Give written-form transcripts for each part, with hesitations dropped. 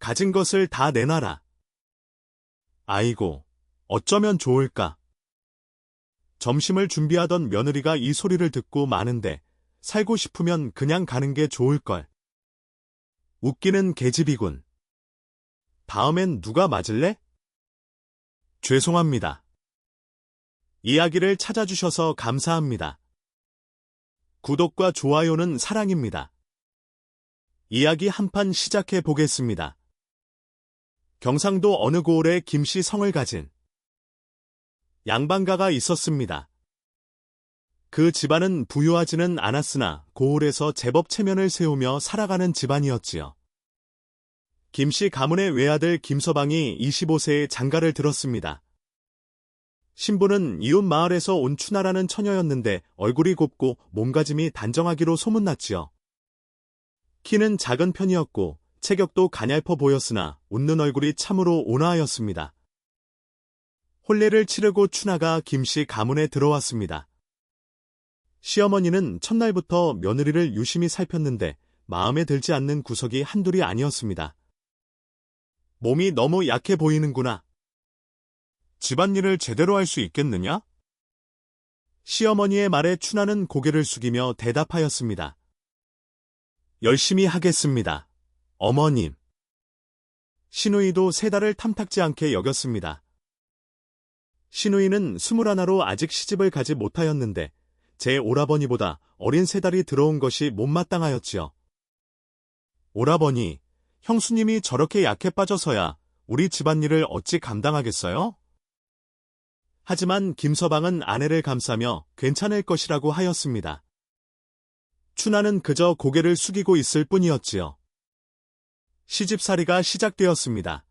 가진 것을 다 내놔라. 아이고, 어쩌면 좋을까. 점심을 준비하던 며느리가 이 소리를 듣고 마는데 살고 싶으면 그냥 가는 게 좋을걸. 웃기는 계집이군. 다음엔 누가 맞을래? 죄송합니다. 이야기를 찾아주셔서 감사합니다. 구독과 좋아요는 사랑입니다. 이야기 한 판 시작해 보겠습니다. 경상도 어느 고을에 김씨 성을 가진 양반가가 있었습니다. 그 집안은 부유하지는 않았으나 고을에서 제법 체면을 세우며 살아가는 집안이었지요. 김씨 가문의 외아들 김서방이 25세에 장가를 들었습니다. 신부는 이웃 마을에서 온 추나라는 처녀였는데 얼굴이 곱고 몸가짐이 단정하기로 소문났지요. 키는 작은 편이었고 체격도 가냘퍼 보였으나 웃는 얼굴이 참으로 온화하였습니다. 혼례를 치르고 추나가 김씨 가문에 들어왔습니다. 시어머니는 첫날부터 며느리를 유심히 살폈는데 마음에 들지 않는 구석이 한둘이 아니었습니다. 몸이 너무 약해 보이는구나. 집안일을 제대로 할 수 있겠느냐? 시어머니의 말에 추나는 고개를 숙이며 대답하였습니다. 열심히 하겠습니다. 어머님. 시누이도 세 달을 탐탁지 않게 여겼습니다. 시누이는 21로 아직 시집을 가지 못하였는데 제 오라버니보다 어린 세 달이 들어온 것이 못마땅하였지요. 오라버니, 형수님이 저렇게 약해 빠져서야 우리 집안일을 어찌 감당하겠어요? 하지만 김서방은 아내를 감싸며 괜찮을 것이라고 하였습니다. 추나는 그저 고개를 숙이고 있을 뿐이었지요. 시집살이가 시작되었습니다.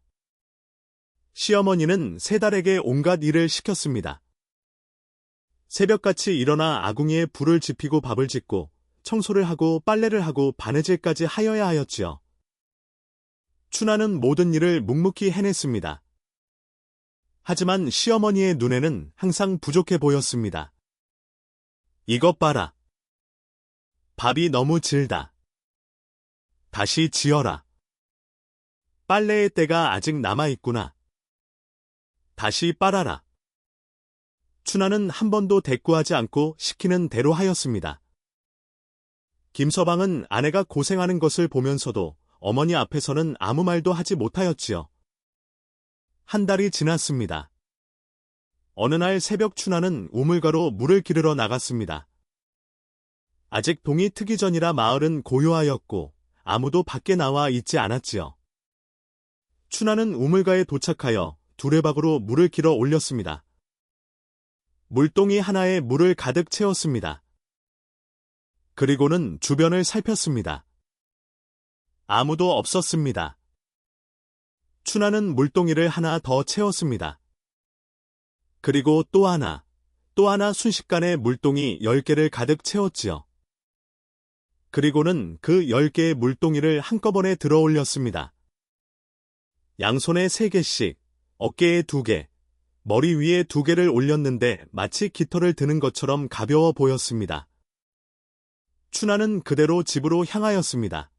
시어머니는 세 달에게 온갖 일을 시켰습니다. 새벽같이 일어나 아궁이에 불을 지피고 밥을 짓고 청소를 하고 빨래를 하고 바느질까지 하여야 하였지요. 추나는 모든 일을 묵묵히 해냈습니다. 하지만 시어머니의 눈에는 항상 부족해 보였습니다. 이것 봐라. 밥이 너무 질다. 다시 지어라. 빨래의 때가 아직 남아있구나. 다시 빨아라. 추나는 한 번도 대꾸하지 않고 시키는 대로 하였습니다. 김서방은 아내가 고생하는 것을 보면서도 어머니 앞에서는 아무 말도 하지 못하였지요. 한 달이 지났습니다. 어느 날 새벽 추나는 우물가로 물을 기르러 나갔습니다. 아직 동이 트기 전이라 마을은 고요하였고 아무도 밖에 나와 있지 않았지요. 추나는 우물가에 도착하여 두레박으로 물을 길어 올렸습니다. 물동이 하나에 물을 가득 채웠습니다. 그리고는 주변을 살폈습니다. 아무도 없었습니다. 추나는 물동이를 하나 더 채웠습니다. 그리고 또 하나 순식간에 물동이 10개를 가득 채웠지요. 그리고는 그 10개의 물동이를 한꺼번에 들어 올렸습니다. 양손에 3개씩, 어깨에 2개, 머리 위에 2개를 올렸는데 마치 깃털을 드는 것처럼 가벼워 보였습니다. 추나는 그대로 집으로 향하였습니다.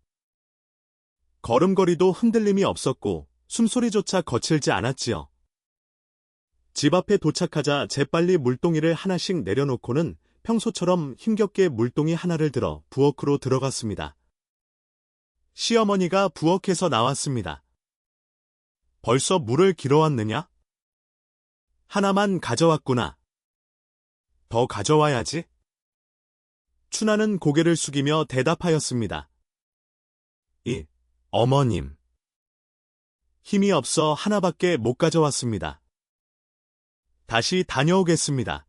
걸음걸이도 흔들림이 없었고 숨소리조차 거칠지 않았지요. 집 앞에 도착하자 재빨리 물동이를 하나씩 내려놓고는 평소처럼 힘겹게 물동이 하나를 들어 부엌으로 들어갔습니다. 시어머니가 부엌에서 나왔습니다. 벌써 물을 길어왔느냐? 하나만 가져왔구나. 더 가져와야지. 추나는 고개를 숙이며 대답하였습니다. 어머님. 힘이 없어 하나밖에 못 가져왔습니다. 다시 다녀오겠습니다.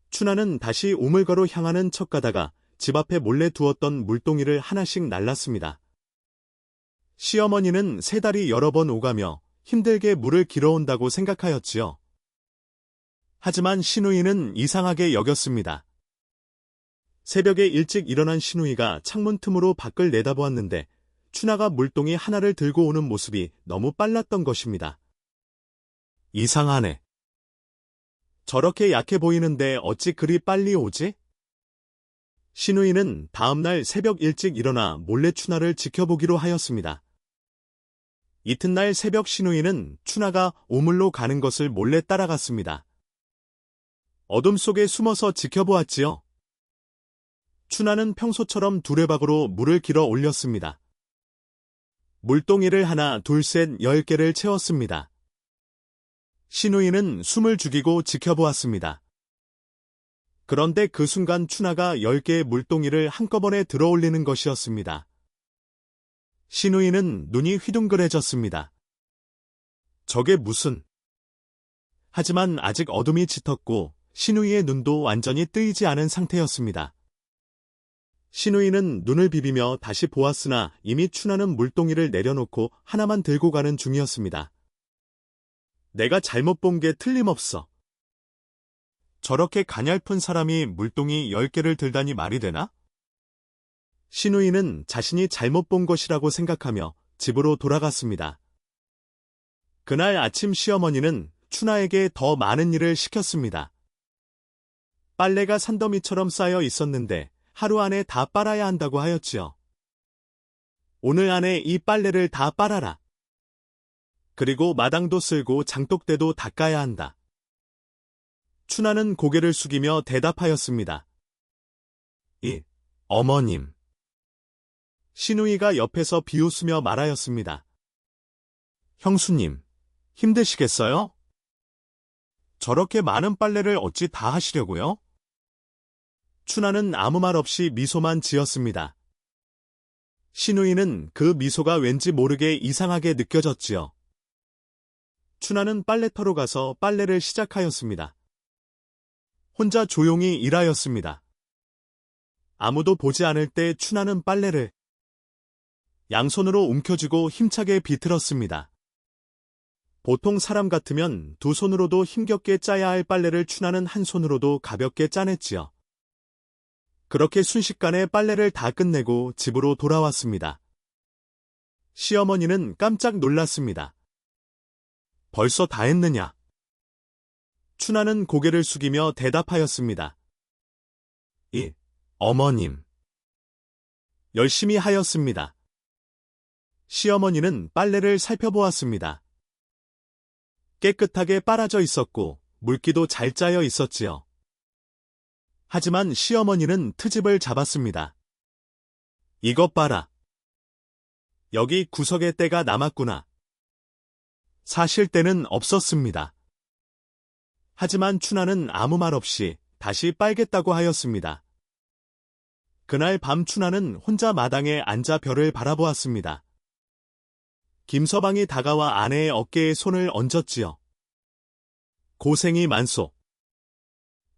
추나는 다시 우물가로 향하는 척 가다가 집 앞에 몰래 두었던 물동이를 하나씩 날랐습니다. 시어머니는 세 달이 여러 번 오가며 힘들게 물을 길어온다고 생각하였지요. 하지만 시누이는 이상하게 여겼습니다. 새벽에 일찍 일어난 시누이가 창문 틈으로 밖을 내다보았는데 추나가 물동이 하나를 들고 오는 모습이 너무 빨랐던 것입니다. 이상하네. 저렇게 약해 보이는데 어찌 그리 빨리 오지? 시누이는 다음날 새벽 일찍 일어나 몰래 추나를 지켜보기로 하였습니다. 이튿날 새벽 신우이는 춘하가 우물로 가는 것을 몰래 따라갔습니다. 어둠 속에 숨어서 지켜보았지요. 춘하는 평소처럼 두레박으로 물을 길어 올렸습니다. 물동이를 하나, 둘, 셋, 10개를 채웠습니다. 신우이는 숨을 죽이고 지켜보았습니다. 그런데 그 순간 춘하가 10개의 물동이를 한꺼번에 들어올리는 것이었습니다. 신우이는 눈이 휘둥그레졌습니다. 저게 무슨... 하지만 아직 어둠이 짙었고 신우이의 눈도 완전히 뜨이지 않은 상태였습니다. 신우이는 눈을 비비며 다시 보았으나 이미 춘하는 물동이를 내려놓고 하나만 들고 가는 중이었습니다. 내가 잘못 본 게 틀림없어. 저렇게 가냘픈 사람이 물동이 10개를 들다니 말이 되나? 신우이는 자신이 잘못 본 것이라고 생각하며 집으로 돌아갔습니다. 그날 아침 시어머니는 춘하에게 더 많은 일을 시켰습니다. 빨래가 산더미처럼 쌓여 있었는데 하루 안에 다 빨아야 한다고 하였지요. 오늘 안에 이 빨래를 다 빨아라. 그리고 마당도 쓸고 장독대도 닦아야 한다. 춘하는 고개를 숙이며 대답하였습니다. 어머님. 신우이가 옆에서 비웃으며 말하였습니다. 형수님, 힘드시겠어요? 저렇게 많은 빨래를 어찌 다 하시려고요? 춘하는 아무 말 없이 미소만 지었습니다. 신우이는 그 미소가 왠지 모르게 이상하게 느껴졌지요. 춘하는 빨래터로 가서 빨래를 시작하였습니다. 혼자 조용히 일하였습니다. 아무도 보지 않을 때 춘하는 빨래를 양손으로 움켜쥐고 힘차게 비틀었습니다. 보통 사람 같으면 두 손으로도 힘겹게 짜야 할 빨래를 춘하는 한 손으로도 가볍게 짜냈지요. 그렇게 순식간에 빨래를 다 끝내고 집으로 돌아왔습니다. 시어머니는 깜짝 놀랐습니다. 벌써 다 했느냐? 춘하는 고개를 숙이며 대답하였습니다. 어머님. 열심히 하였습니다. 시어머니는 빨래를 살펴보았습니다. 깨끗하게 빨아져 있었고 물기도 잘 짜여 있었지요. 하지만 시어머니는 트집을 잡았습니다. 이것 봐라. 여기 구석에 때가 남았구나. 사실 때는 없었습니다. 하지만 춘하는 아무 말 없이 다시 빨겠다고 하였습니다. 그날 밤 춘하는 혼자 마당에 앉아 별을 바라보았습니다. 김서방이 다가와 아내의 어깨에 손을 얹었지요. 고생이 많소.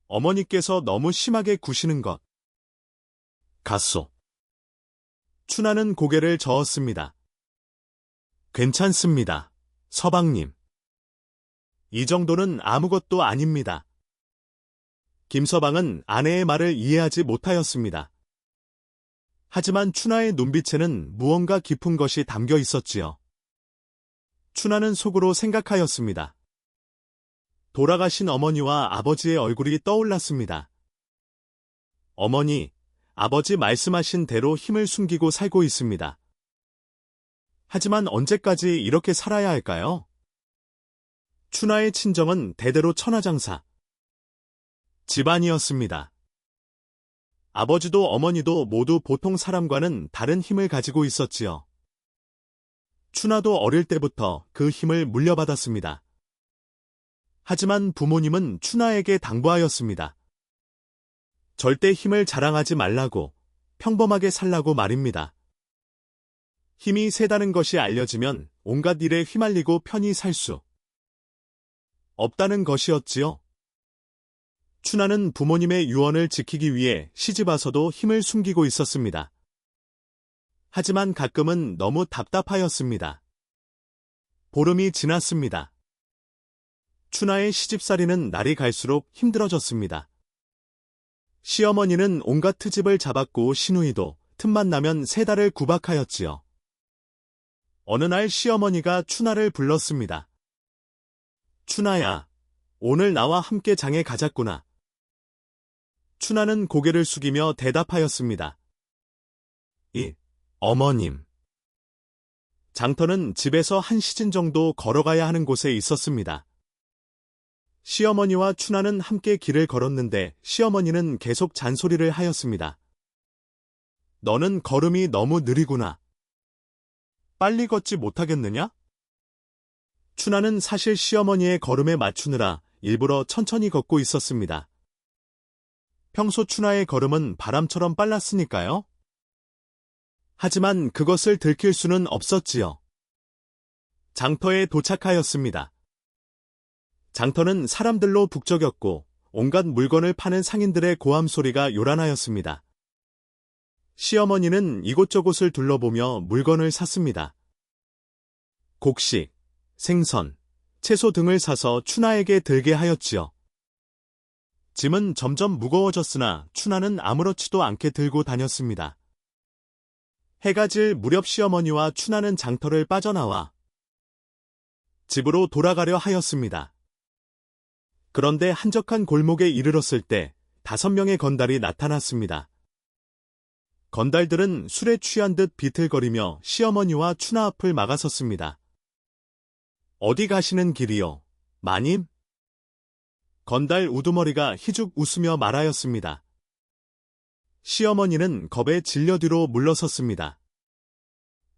어머니께서 너무 심하게 구시는 것 같소. 춘하는 고개를 저었습니다. 괜찮습니다, 서방님. 이 정도는 아무것도 아닙니다. 김서방은 아내의 말을 이해하지 못하였습니다. 하지만 춘하의 눈빛에는 무언가 깊은 것이 담겨 있었지요. 춘하는 속으로 생각하였습니다. 돌아가신 어머니와 아버지의 얼굴이 떠올랐습니다. 어머니, 아버지 말씀하신 대로 힘을 숨기고 살고 있습니다. 하지만 언제까지 이렇게 살아야 할까요? 춘하의 친정은 대대로 천하장사 집안이었습니다. 아버지도 어머니도 모두 보통 사람과는 다른 힘을 가지고 있었지요. 춘하도 어릴 때부터 그 힘을 물려받았습니다. 하지만 부모님은 춘하에게 당부하였습니다. 절대 힘을 자랑하지 말라고, 평범하게 살라고 말입니다. 힘이 세다는 것이 알려지면 온갖 일에 휘말리고 편히 살 수 없다는 것이었지요. 춘하는 부모님의 유언을 지키기 위해 시집와서도 힘을 숨기고 있었습니다. 하지만 가끔은 너무 답답하였습니다. 보름이 지났습니다. 춘하의 시집살이는 날이 갈수록 힘들어졌습니다. 시어머니는 온갖 트집을 잡았고 신우이도 틈만 나면 세 달을 구박하였지요. 어느 날 시어머니가 춘하를 불렀습니다. 춘하야, 오늘 나와 함께 장에 가자꾸나. 춘하는 고개를 숙이며 대답하였습니다. 어머님. 장터는 집에서 한 시즌 정도 걸어가야 하는 곳에 있었습니다. 시어머니와 춘하는 함께 길을 걸었는데 시어머니는 계속 잔소리를 하였습니다. 너는 걸음이 너무 느리구나. 빨리 걷지 못하겠느냐? 춘하는 사실 시어머니의 걸음에 맞추느라 일부러 천천히 걷고 있었습니다. 평소 춘하의 걸음은 바람처럼 빨랐으니까요. 하지만 그것을 들킬 수는 없었지요. 장터에 도착하였습니다. 장터는 사람들로 북적였고 온갖 물건을 파는 상인들의 고함 소리가 요란하였습니다. 시어머니는 이곳저곳을 둘러보며 물건을 샀습니다. 곡식, 생선, 채소 등을 사서 춘하에게 들게 하였지요. 짐은 점점 무거워졌으나 춘하는 아무렇지도 않게 들고 다녔습니다. 해가 질 무렵 시어머니와 춘하는 장터를 빠져나와 집으로 돌아가려 하였습니다. 그런데 한적한 골목에 이르렀을 때 5명의 건달이 나타났습니다. 건달들은 술에 취한 듯 비틀거리며 시어머니와 춘하 앞을 막아섰습니다. 어디 가시는 길이요, 마님? 건달 우두머리가 희죽 웃으며 말하였습니다. 시어머니는 겁에 질려 뒤로 물러섰습니다.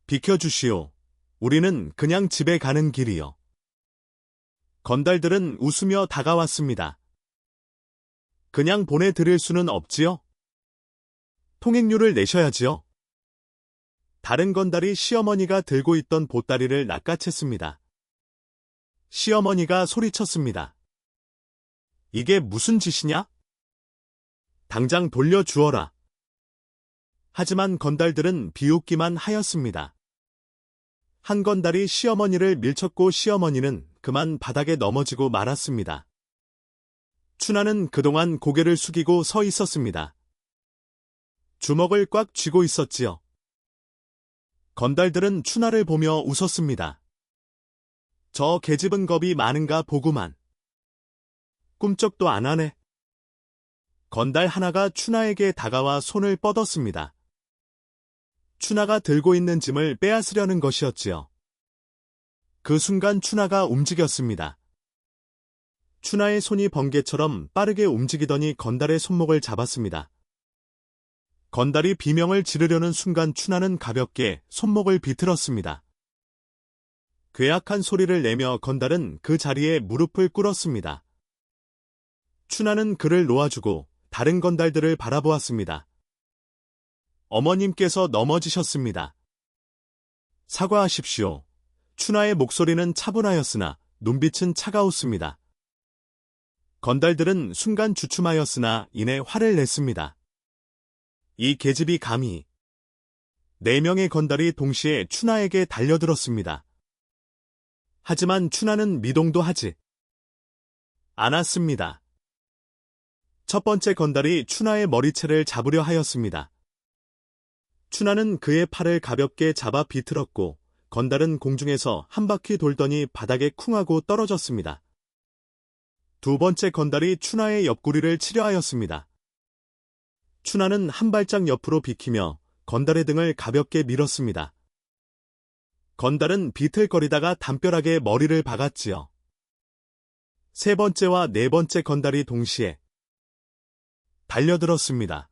비켜주시오. 우리는 그냥 집에 가는 길이요. 건달들은 웃으며 다가왔습니다. 그냥 보내드릴 수는 없지요? 통행료를 내셔야지요. 다른 건달이 시어머니가 들고 있던 보따리를 낚아챘습니다. 시어머니가 소리쳤습니다. 이게 무슨 짓이냐? 당장 돌려주어라. 하지만 건달들은 비웃기만 하였습니다. 한 건달이 시어머니를 밀쳤고 시어머니는 그만 바닥에 넘어지고 말았습니다. 춘하는 그동안 고개를 숙이고 서 있었습니다. 주먹을 꽉 쥐고 있었지요. 건달들은 춘하를 보며 웃었습니다. 저 계집은 겁이 많은가 보구만. 꿈쩍도 안 하네. 건달 하나가 춘하에게 다가와 손을 뻗었습니다. 춘하가 들고 있는 짐을 빼앗으려는 것이었지요. 그 순간 춘하가 움직였습니다. 춘하의 손이 번개처럼 빠르게 움직이더니 건달의 손목을 잡았습니다. 건달이 비명을 지르려는 순간 춘하는 가볍게 손목을 비틀었습니다. 괴악한 소리를 내며 건달은 그 자리에 무릎을 꿇었습니다. 춘하는 그를 놓아주고 다른 건달들을 바라보았습니다. 어머님께서 넘어지셨습니다. 사과하십시오. 춘하의 목소리는 차분하였으나 눈빛은 차가웠습니다. 건달들은 순간 주춤하였으나 이내 화를 냈습니다. 이 계집이 감히 4명의 건달이 동시에 춘하에게 달려들었습니다. 하지만 춘하는 미동도 하지 않았습니다. 첫 번째 건달이 춘하의 머리채를 잡으려 하였습니다. 춘하는 그의 팔을 가볍게 잡아 비틀었고 건달은 공중에서 한 바퀴 돌더니 바닥에 쿵하고 떨어졌습니다. 두 번째 건달이 춘하의 옆구리를 치려 하였습니다. 춘하는 한 발짝 옆으로 비키며 건달의 등을 가볍게 밀었습니다. 건달은 비틀거리다가 담벼락에 머리를 박았지요. 세 번째와 네 번째 건달이 동시에 달려들었습니다.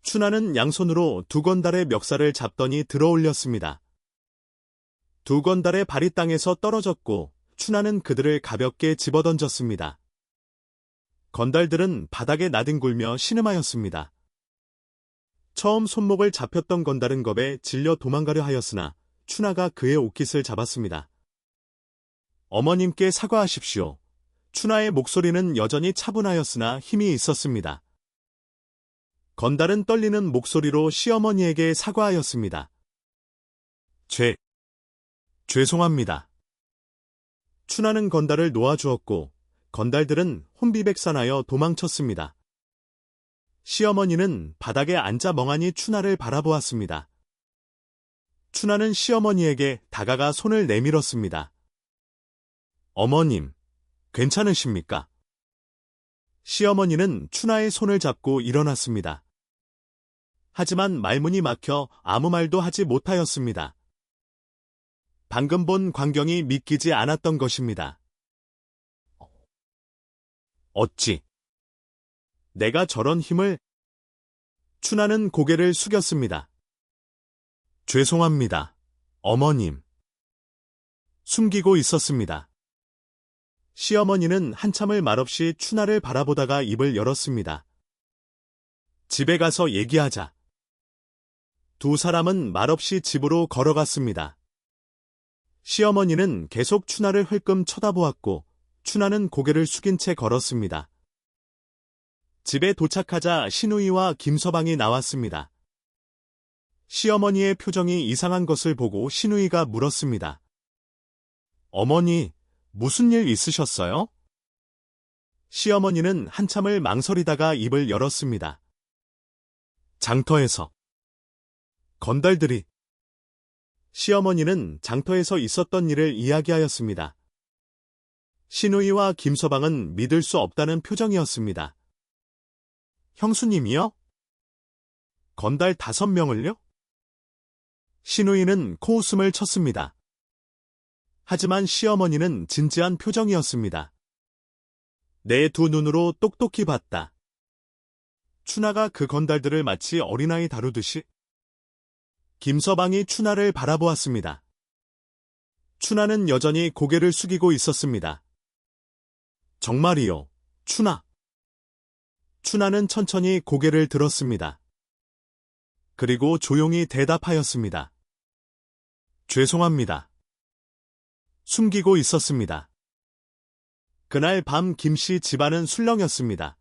춘하는 양손으로 두 건달의 멱살을 잡더니 들어올렸습니다. 두 건달의 발이 땅에서 떨어졌고 춘하는 그들을 가볍게 집어던졌습니다. 건달들은 바닥에 나뒹굴며 신음하였습니다. 처음 손목을 잡혔던 건달은 겁에 질려 도망가려 하였으나 춘하가 그의 옷깃을 잡았습니다. 어머님께 사과하십시오. 춘하의 목소리는 여전히 차분하였으나 힘이 있었습니다. 건달은 떨리는 목소리로 시어머니에게 사과하였습니다. 죄송합니다. 춘하는 건달을 놓아주었고 건달들은 혼비백산하여 도망쳤습니다. 시어머니는 바닥에 앉아 멍하니 춘하를 바라보았습니다. 춘하는 시어머니에게 다가가 손을 내밀었습니다. 어머님, 괜찮으십니까? 시어머니는 춘하의 손을 잡고 일어났습니다. 하지만 말문이 막혀 아무 말도 하지 못하였습니다. 방금 본 광경이 믿기지 않았던 것입니다. 어찌 내가 저런 힘을? 춘하는 고개를 숙였습니다. 죄송합니다, 어머님. 숨기고 있었습니다. 시어머니는 한참을 말없이 춘하를 바라보다가 입을 열었습니다. 집에 가서 얘기하자. 두 사람은 말없이 집으로 걸어갔습니다. 시어머니는 계속 춘하를 흘끔 쳐다보았고 춘하는 고개를 숙인 채 걸었습니다. 집에 도착하자 신우이와 김서방이 나왔습니다. 시어머니의 표정이 이상한 것을 보고 신우이가 물었습니다. 어머니, 무슨 일 있으셨어요? 시어머니는 한참을 망설이다가 입을 열었습니다. 장터에서 건달들이. 시어머니는 장터에서 있었던 일을 이야기하였습니다. 신우이와 김서방은 믿을 수 없다는 표정이었습니다. 형수님이요? 건달 5명을요? 신우이는 코웃음을 쳤습니다. 하지만 시어머니는 진지한 표정이었습니다. 내 두 눈으로 똑똑히 봤다. 춘하가 그 건달들을 마치 어린아이 다루듯이. 김서방이 춘하를 바라보았습니다. 춘하는 여전히 고개를 숙이고 있었습니다. 정말이요, 춘하. 춘하는 천천히 고개를 들었습니다. 그리고 조용히 대답하였습니다. 죄송합니다. 숨기고 있었습니다. 그날 밤 김씨 집안은 술렁였습니다.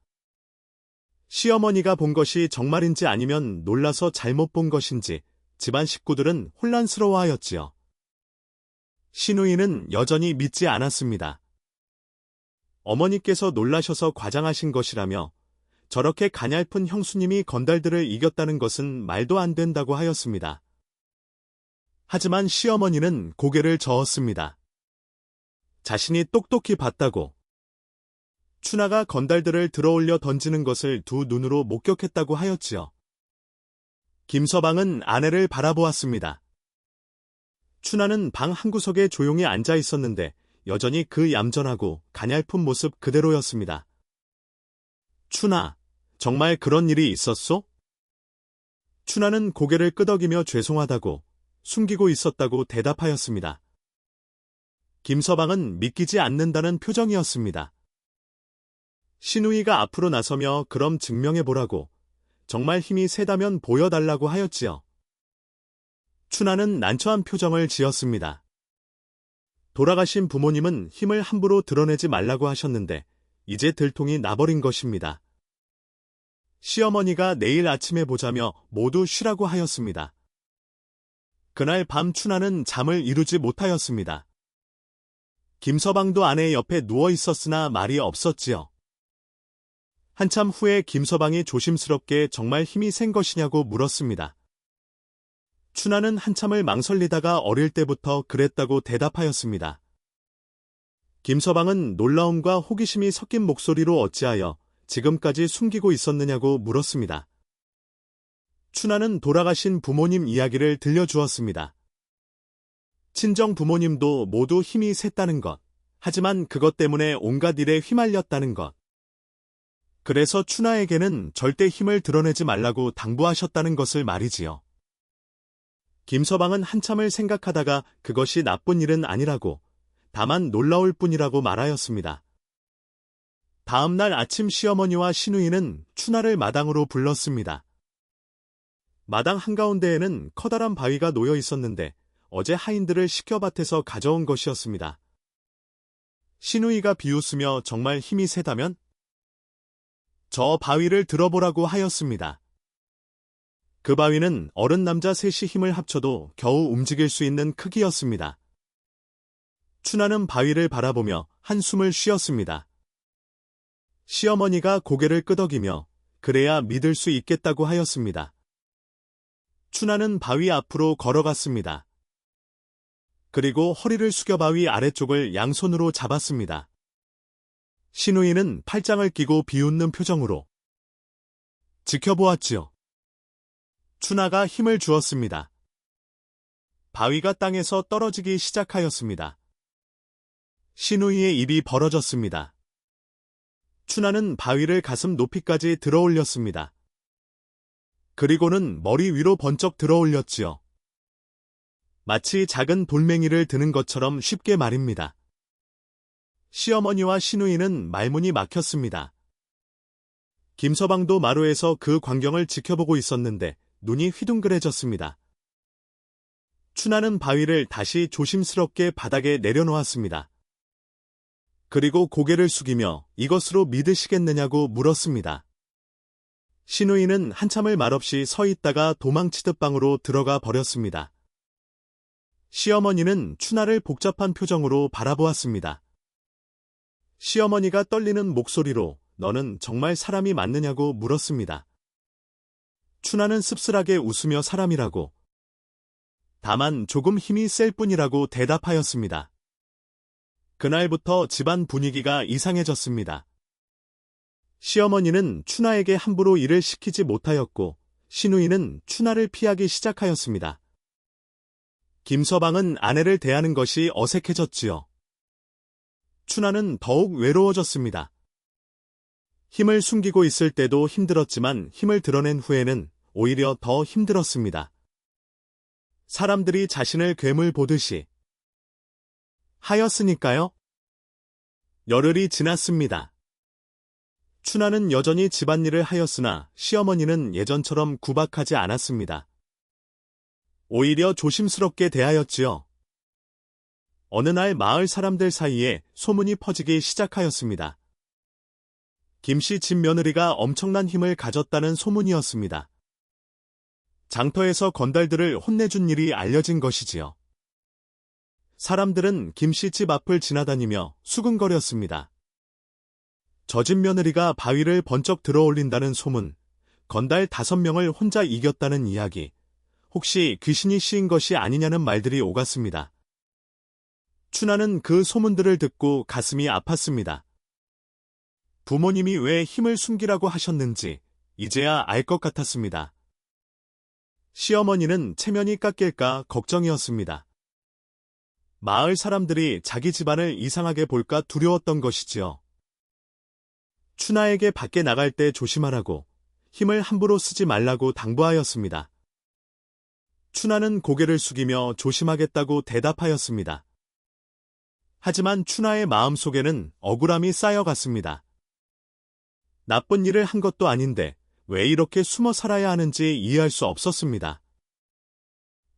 시어머니가 본 것이 정말인지 아니면 놀라서 잘못 본 것인지 집안 식구들은 혼란스러워하였지요. 신우이는 여전히 믿지 않았습니다. 어머니께서 놀라셔서 과장하신 것이라며 저렇게 가냘픈 형수님이 건달들을 이겼다는 것은 말도 안 된다고 하였습니다. 하지만 시어머니는 고개를 저었습니다. 자신이 똑똑히 봤다고. 춘하가 건달들을 들어올려 던지는 것을 두 눈으로 목격했다고 하였지요. 김서방은 아내를 바라보았습니다. 춘하는 방 한구석에 조용히 앉아 있었는데 여전히 그 얌전하고 가냘픈 모습 그대로였습니다. 춘하, 정말 그런 일이 있었소? 춘하는 고개를 끄덕이며 죄송하다고, 숨기고 있었다고 대답하였습니다. 김서방은 믿기지 않는다는 표정이었습니다. 신우이가 앞으로 나서며 그럼 증명해보라고, 정말 힘이 세다면 보여달라고 하였지요. 춘하는 난처한 표정을 지었습니다. 돌아가신 부모님은 힘을 함부로 드러내지 말라고 하셨는데 이제 들통이 나버린 것입니다. 시어머니가 내일 아침에 보자며 모두 쉬라고 하였습니다. 그날 밤 춘하는 잠을 이루지 못하였습니다. 김서방도 아내 옆에 누워 있었으나 말이 없었지요. 한참 후에 김서방이 조심스럽게 정말 힘이 센 것이냐고 물었습니다. 춘하는 한참을 망설이다가 어릴 때부터 그랬다고 대답하였습니다. 김서방은 놀라움과 호기심이 섞인 목소리로 어찌하여 지금까지 숨기고 있었느냐고 물었습니다. 춘하는 돌아가신 부모님 이야기를 들려주었습니다. 친정 부모님도 모두 힘이 셌다는 것, 하지만 그것 때문에 온갖 일에 휘말렸다는 것. 그래서 춘하에게는 절대 힘을 드러내지 말라고 당부하셨다는 것을 말이지요. 김서방은 한참을 생각하다가 그것이 나쁜 일은 아니라고, 다만 놀라울 뿐이라고 말하였습니다. 다음 날 아침 시어머니와 신우이는 춘하를 마당으로 불렀습니다. 마당 한가운데에는 커다란 바위가 놓여 있었는데 어제 하인들을 시켜밭에서 가져온 것이었습니다. 신우이가 비웃으며 정말 힘이 세다면? 저 바위를 들어보라고 하였습니다. 그 바위는 어른 남자 셋이 힘을 합쳐도 겨우 움직일 수 있는 크기였습니다. 춘하는 바위를 바라보며 한숨을 쉬었습니다. 시어머니가 고개를 끄덕이며 그래야 믿을 수 있겠다고 하였습니다. 춘하는 바위 앞으로 걸어갔습니다. 그리고 허리를 숙여 바위 아래쪽을 양손으로 잡았습니다. 신우이는 팔짱을 끼고 비웃는 표정으로 지켜보았지요. 춘하가 힘을 주었습니다. 바위가 땅에서 떨어지기 시작하였습니다. 신우이의 입이 벌어졌습니다. 춘하는 바위를 가슴 높이까지 들어올렸습니다. 그리고는 머리 위로 번쩍 들어올렸지요. 마치 작은 돌멩이를 드는 것처럼 쉽게 말입니다. 시어머니와 신우이는 말문이 막혔습니다. 김서방도 마루에서 그 광경을 지켜보고 있었는데 눈이 휘둥그레졌습니다. 춘하는 바위를 다시 조심스럽게 바닥에 내려놓았습니다. 그리고 고개를 숙이며 이것으로 믿으시겠느냐고 물었습니다. 신우이는 한참을 말없이 서 있다가 도망치듯 방으로 들어가 버렸습니다. 시어머니는 춘하를 복잡한 표정으로 바라보았습니다. 시어머니가 떨리는 목소리로 너는 정말 사람이 맞느냐고 물었습니다. 춘하는 씁쓸하게 웃으며 사람이라고, 다만 조금 힘이 셀 뿐이라고 대답하였습니다. 그날부터 집안 분위기가 이상해졌습니다. 시어머니는 춘하에게 함부로 일을 시키지 못하였고 신우이는 춘하를 피하기 시작하였습니다. 김서방은 아내를 대하는 것이 어색해졌지요. 춘하는 더욱 외로워졌습니다. 힘을 숨기고 있을 때도 힘들었지만 힘을 드러낸 후에는 오히려 더 힘들었습니다. 사람들이 자신을 괴물 보듯이 하였으니까요. 열흘이 지났습니다. 춘하는 여전히 집안일을 하였으나 시어머니는 예전처럼 구박하지 않았습니다. 오히려 조심스럽게 대하였지요. 어느 날 마을 사람들 사이에 소문이 퍼지기 시작하였습니다. 김씨 집 며느리가 엄청난 힘을 가졌다는 소문이었습니다. 장터에서 건달들을 혼내준 일이 알려진 것이지요. 사람들은 김씨 집 앞을 지나다니며 수근거렸습니다. 저 집 며느리가 바위를 번쩍 들어올린다는 소문, 건달 5명을 혼자 이겼다는 이야기, 혹시 귀신이 씌인 것이 아니냐는 말들이 오갔습니다. 춘하는 그 소문들을 듣고 가슴이 아팠습니다. 부모님이 왜 힘을 숨기라고 하셨는지 이제야 알 것 같았습니다. 시어머니는 체면이 깎일까 걱정이었습니다. 마을 사람들이 자기 집안을 이상하게 볼까 두려웠던 것이지요. 춘하에게 밖에 나갈 때 조심하라고, 힘을 함부로 쓰지 말라고 당부하였습니다. 춘하는 고개를 숙이며 조심하겠다고 대답하였습니다. 하지만 춘하의 마음속에는 억울함이 쌓여갔습니다. 나쁜 일을 한 것도 아닌데 왜 이렇게 숨어 살아야 하는지 이해할 수 없었습니다.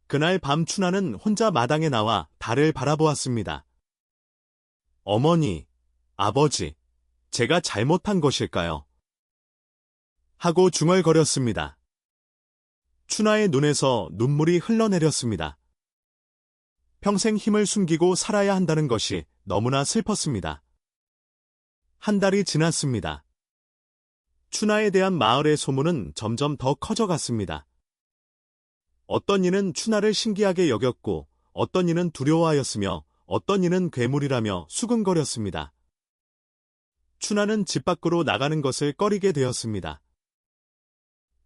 그날 밤 춘하는 혼자 마당에 나와 달을 바라보았습니다. 어머니, 아버지, 제가 잘못한 것일까요? 하고 중얼거렸습니다. 춘하의 눈에서 눈물이 흘러내렸습니다. 평생 힘을 숨기고 살아야 한다는 것이 너무나 슬펐습니다. 한 달이 지났습니다. 춘하에 대한 마을의 소문은 점점 더 커져갔습니다. 어떤 이는 춘하를 신기하게 여겼고 어떤 이는 두려워하였으며 어떤 이는 괴물이라며 수근거렸습니다. 춘하는 집 밖으로 나가는 것을 꺼리게 되었습니다.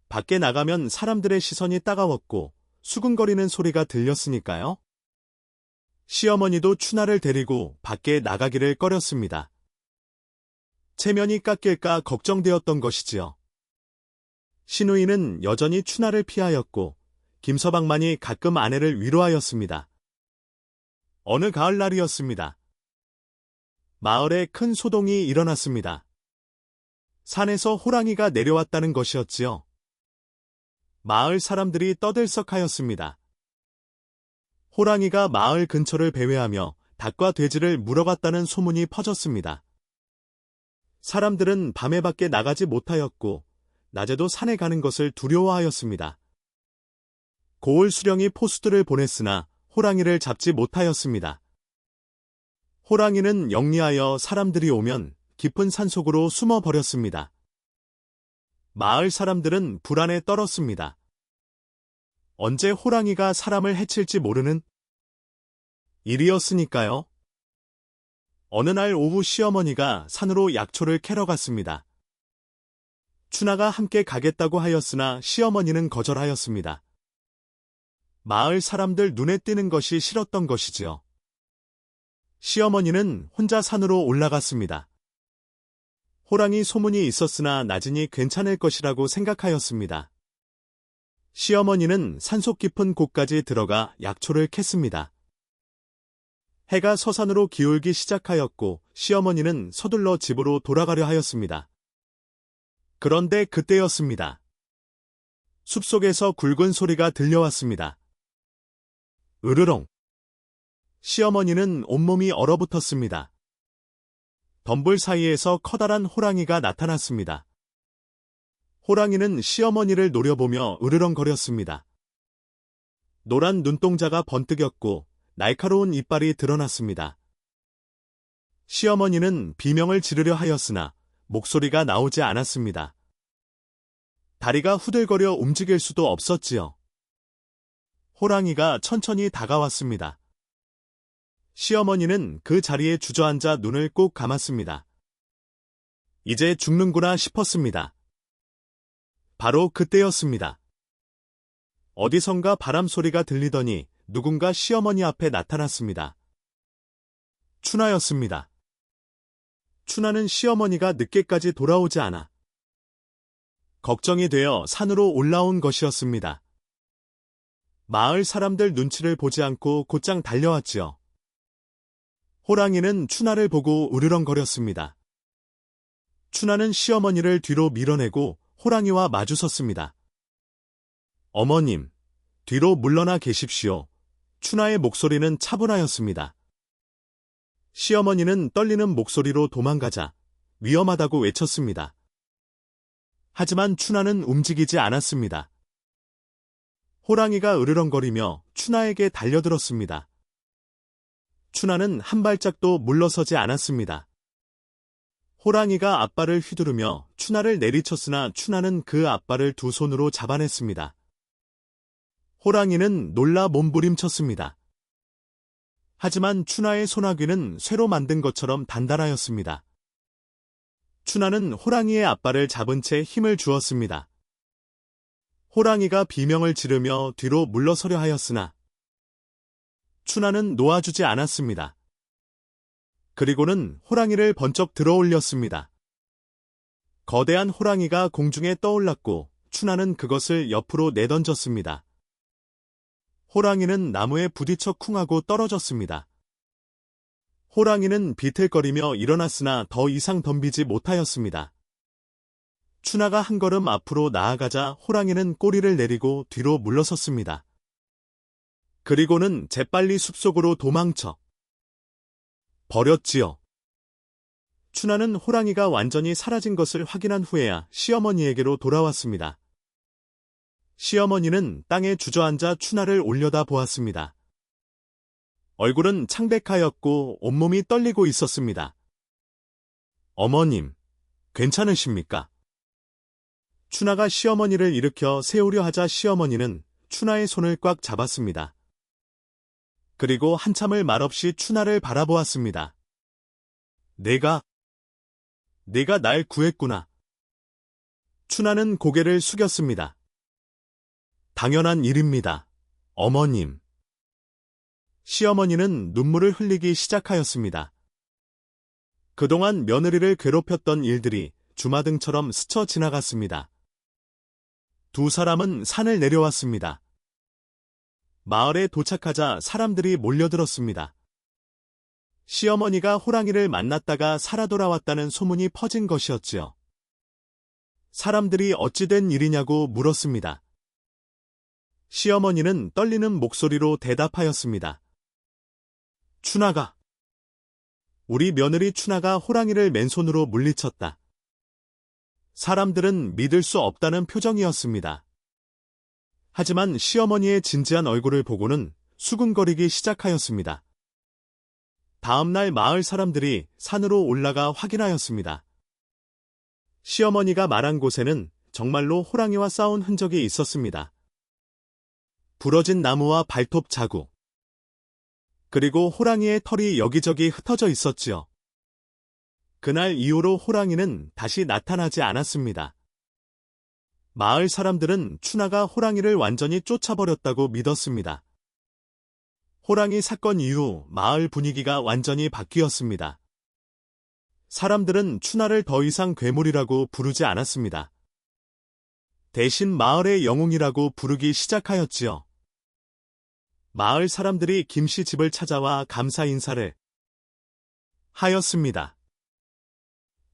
밖에 나가면 사람들의 시선이 따가웠고 수근거리는 소리가 들렸으니까요. 시어머니도 춘하를 데리고 밖에 나가기를 꺼렸습니다. 체면이 깎일까 걱정되었던 것이지요. 신우이는 여전히 춘하를 피하였고 김서방만이 가끔 아내를 위로하였습니다. 어느 가을날이었습니다. 마을에 큰 소동이 일어났습니다. 산에서 호랑이가 내려왔다는 것이었지요. 마을 사람들이 떠들썩하였습니다. 호랑이가 마을 근처를 배회하며 닭과 돼지를 물어갔다는 소문이 퍼졌습니다. 사람들은 밤에 밖에 나가지 못하였고 낮에도 산에 가는 것을 두려워하였습니다. 고을 수령이 포수들을 보냈으나 호랑이를 잡지 못하였습니다. 호랑이는 영리하여 사람들이 오면 깊은 산속으로 숨어버렸습니다. 마을 사람들은 불안에 떨었습니다. 언제 호랑이가 사람을 해칠지 모르는 일이었으니까요. 어느 날 오후 시어머니가 산으로 약초를 캐러 갔습니다. 춘하가 함께 가겠다고 하였으나 시어머니는 거절하였습니다. 마을 사람들 눈에 띄는 것이 싫었던 것이지요. 시어머니는 혼자 산으로 올라갔습니다. 호랑이 소문이 있었으나 나진이 괜찮을 것이라고 생각하였습니다. 시어머니는 산속 깊은 곳까지 들어가 약초를 캤습니다. 해가 서산으로 기울기 시작하였고 시어머니는 서둘러 집으로 돌아가려 하였습니다. 그런데 그때였습니다. 숲속에서 굵은 소리가 들려왔습니다. 으르렁. 시어머니는 온몸이 얼어붙었습니다. 덤불 사이에서 커다란 호랑이가 나타났습니다. 호랑이는 시어머니를 노려보며 으르렁거렸습니다. 노란 눈동자가 번뜩였고 날카로운 이빨이 드러났습니다. 시어머니는 비명을 지르려 하였으나 목소리가 나오지 않았습니다. 다리가 후들거려 움직일 수도 없었지요. 호랑이가 천천히 다가왔습니다. 시어머니는 그 자리에 주저앉아 눈을 꼭 감았습니다. 이제 죽는구나 싶었습니다. 바로 그때였습니다. 어디선가 바람 소리가 들리더니 누군가 시어머니 앞에 나타났습니다. 춘하였습니다. 춘하는 시어머니가 늦게까지 돌아오지 않아 걱정이 되어 산으로 올라온 것이었습니다. 마을 사람들 눈치를 보지 않고 곧장 달려왔지요. 호랑이는 춘하를 보고 으르렁거렸습니다. 춘하는 시어머니를 뒤로 밀어내고 호랑이와 마주섰습니다. 어머님, 뒤로 물러나 계십시오. 춘하의 목소리는 차분하였습니다. 시어머니는 떨리는 목소리로 도망가자 위험하다고 외쳤습니다. 하지만 춘하는 움직이지 않았습니다. 호랑이가 으르렁거리며 춘하에게 달려들었습니다. 춘하는 한 발짝도 물러서지 않았습니다. 호랑이가 앞발을 휘두르며 춘하를 내리쳤으나 춘하는 그 앞발을 두 손으로 잡아냈습니다. 호랑이는 놀라 몸부림쳤습니다. 하지만 춘하의 소나귀는 쇠로 만든 것처럼 단단하였습니다. 춘하는 호랑이의 앞발을 잡은 채 힘을 주었습니다. 호랑이가 비명을 지르며 뒤로 물러서려 하였으나 춘하는 놓아주지 않았습니다. 그리고는 호랑이를 번쩍 들어올렸습니다. 거대한 호랑이가 공중에 떠올랐고 춘하는 그것을 옆으로 내던졌습니다. 호랑이는 나무에 부딪혀 쿵하고 떨어졌습니다. 호랑이는 비틀거리며 일어났으나 더 이상 덤비지 못하였습니다. 춘하가 한 걸음 앞으로 나아가자 호랑이는 꼬리를 내리고 뒤로 물러섰습니다. 그리고는 재빨리 숲속으로 도망쳐 버렸지요. 춘하는 호랑이가 완전히 사라진 것을 확인한 후에야 시어머니에게로 돌아왔습니다. 시어머니는 땅에 주저앉아 춘하를 올려다 보았습니다. 얼굴은 창백하였고 온몸이 떨리고 있었습니다. 어머님, 괜찮으십니까? 춘하가 시어머니를 일으켜 세우려 하자 시어머니는 춘하의 손을 꽉 잡았습니다. 그리고 한참을 말없이 춘하를 바라보았습니다. 내가 날 구했구나. 춘하는 고개를 숙였습니다. 당연한 일입니다, 어머님. 시어머니는 눈물을 흘리기 시작하였습니다. 그동안 며느리를 괴롭혔던 일들이 주마등처럼 스쳐 지나갔습니다. 두 사람은 산을 내려왔습니다. 마을에 도착하자 사람들이 몰려들었습니다. 시어머니가 호랑이를 만났다가 살아 돌아왔다는 소문이 퍼진 것이었지요. 사람들이 어찌 된 일이냐고 물었습니다. 시어머니는 떨리는 목소리로 대답하였습니다. 춘하가, 우리 며느리 춘하가 호랑이를 맨손으로 물리쳤다. 사람들은 믿을 수 없다는 표정이었습니다. 하지만 시어머니의 진지한 얼굴을 보고는 수군거리기 시작하였습니다. 다음날 마을 사람들이 산으로 올라가 확인하였습니다. 시어머니가 말한 곳에는 정말로 호랑이와 싸운 흔적이 있었습니다. 부러진 나무와 발톱 자국, 그리고 호랑이의 털이 여기저기 흩어져 있었지요. 그날 이후로 호랑이는 다시 나타나지 않았습니다. 마을 사람들은 춘하가 호랑이를 완전히 쫓아버렸다고 믿었습니다. 호랑이 사건 이후 마을 분위기가 완전히 바뀌었습니다. 사람들은 춘하를 더 이상 괴물이라고 부르지 않았습니다. 대신 마을의 영웅이라고 부르기 시작하였지요. 마을 사람들이 김씨 집을 찾아와 감사 인사를 하였습니다.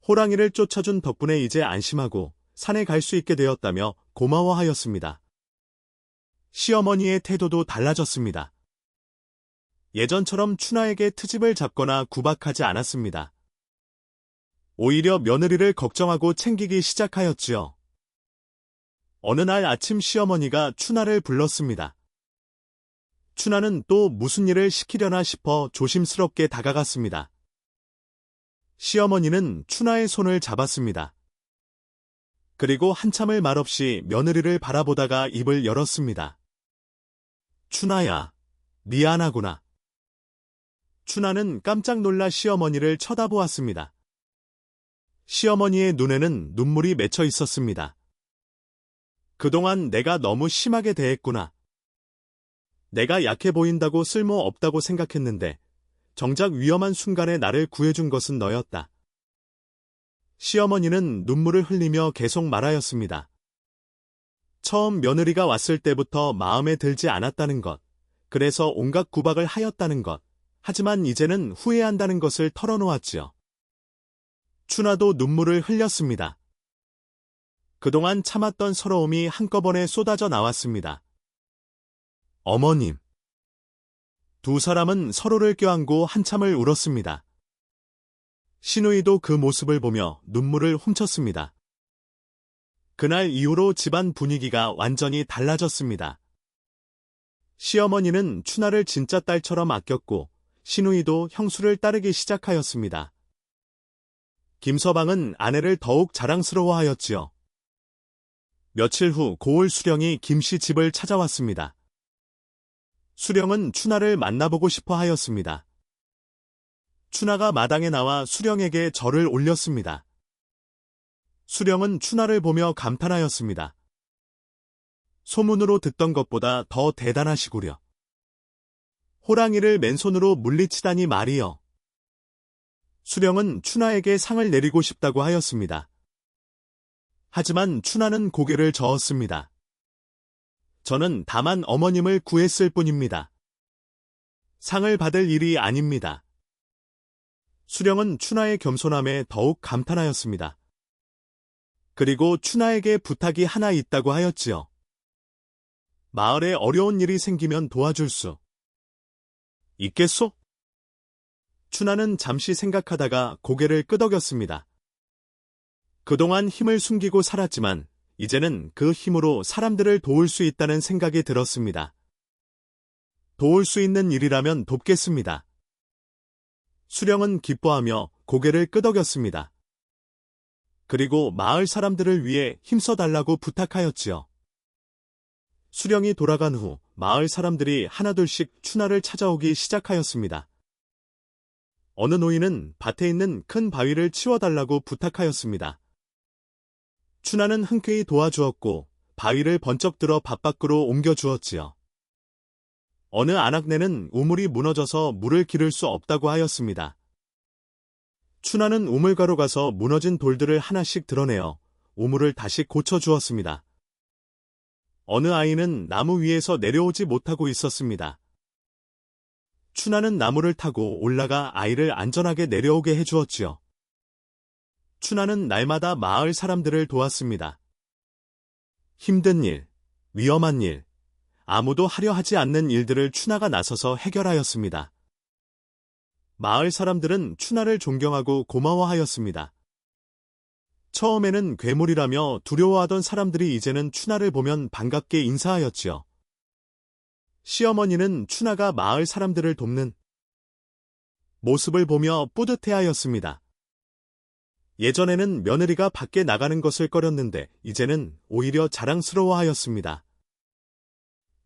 호랑이를 쫓아준 덕분에 이제 안심하고 산에 갈 수 있게 되었다며 고마워하였습니다. 시어머니의 태도도 달라졌습니다. 예전처럼 춘하에게 트집을 잡거나 구박하지 않았습니다. 오히려 며느리를 걱정하고 챙기기 시작하였지요. 어느 날 아침 시어머니가 춘하를 불렀습니다. 춘하는 또 무슨 일을 시키려나 싶어 조심스럽게 다가갔습니다. 시어머니는 춘하의 손을 잡았습니다. 그리고 한참을 말없이 며느리를 바라보다가 입을 열었습니다. 춘하야, 미안하구나. 춘하는 깜짝 놀라 시어머니를 쳐다보았습니다. 시어머니의 눈에는 눈물이 맺혀 있었습니다. 그동안 내가 너무 심하게 대했구나. 내가 약해 보인다고 쓸모없다고 생각했는데 정작 위험한 순간에 나를 구해준 것은 너였다. 시어머니는 눈물을 흘리며 계속 말하였습니다. 처음 며느리가 왔을 때부터 마음에 들지 않았다는 것, 그래서 온갖 구박을 하였다는 것, 하지만 이제는 후회한다는 것을 털어놓았지요. 춘하도 눈물을 흘렸습니다. 그동안 참았던 서러움이 한꺼번에 쏟아져 나왔습니다. 어머님. 두 사람은 서로를 껴안고 한참을 울었습니다. 신우이도 그 모습을 보며 눈물을 훔쳤습니다. 그날 이후로 집안 분위기가 완전히 달라졌습니다. 시어머니는 춘하를 진짜 딸처럼 아꼈고 신우이도 형수를 따르기 시작하였습니다. 김서방은 아내를 더욱 자랑스러워하였지요. 며칠 후 고을 수령이 김씨 집을 찾아왔습니다. 수령은 춘하를 만나보고 싶어 하였습니다. 춘하가 마당에 나와 수령에게 절을 올렸습니다. 수령은 춘하를 보며 감탄하였습니다. 소문으로 듣던 것보다 더 대단하시구려. 호랑이를 맨손으로 물리치다니 말이여. 수령은 춘하에게 상을 내리고 싶다고 하였습니다. 하지만 춘하는 고개를 저었습니다. 저는 다만 어머님을 구했을 뿐입니다. 상을 받을 일이 아닙니다. 수령은 춘하의 겸손함에 더욱 감탄하였습니다. 그리고 춘하에게 부탁이 하나 있다고 하였지요. 마을에 어려운 일이 생기면 도와줄 수 있겠소? 춘하는 잠시 생각하다가 고개를 끄덕였습니다. 그동안 힘을 숨기고 살았지만 이제는 그 힘으로 사람들을 도울 수 있다는 생각이 들었습니다. 도울 수 있는 일이라면 돕겠습니다. 수령은 기뻐하며 고개를 끄덕였습니다. 그리고 마을 사람들을 위해 힘써달라고 부탁하였지요. 수령이 돌아간 후 마을 사람들이 하나둘씩 춘하를 찾아오기 시작하였습니다. 어느 노인은 밭에 있는 큰 바위를 치워달라고 부탁하였습니다. 춘하는 흔쾌히 도와주었고 바위를 번쩍 들어 밭 밖으로 옮겨주었지요. 어느 안악내는 우물이 무너져서 물을 기를 수 없다고 하였습니다. 춘하는 우물가로 가서 무너진 돌들을 하나씩 드러내어 우물을 다시 고쳐주었습니다. 어느 아이는 나무 위에서 내려오지 못하고 있었습니다. 춘하는 나무를 타고 올라가 아이를 안전하게 내려오게 해주었지요. 춘하는 날마다 마을 사람들을 도왔습니다. 힘든 일, 위험한 일, 아무도 하려 하지 않는 일들을 춘하가 나서서 해결하였습니다. 마을 사람들은 춘하를 존경하고 고마워하였습니다. 처음에는 괴물이라며 두려워하던 사람들이 이제는 춘하를 보면 반갑게 인사하였지요. 시어머니는 춘하가 마을 사람들을 돕는 모습을 보며 뿌듯해하였습니다. 예전에는 며느리가 밖에 나가는 것을 꺼렸는데 이제는 오히려 자랑스러워하였습니다.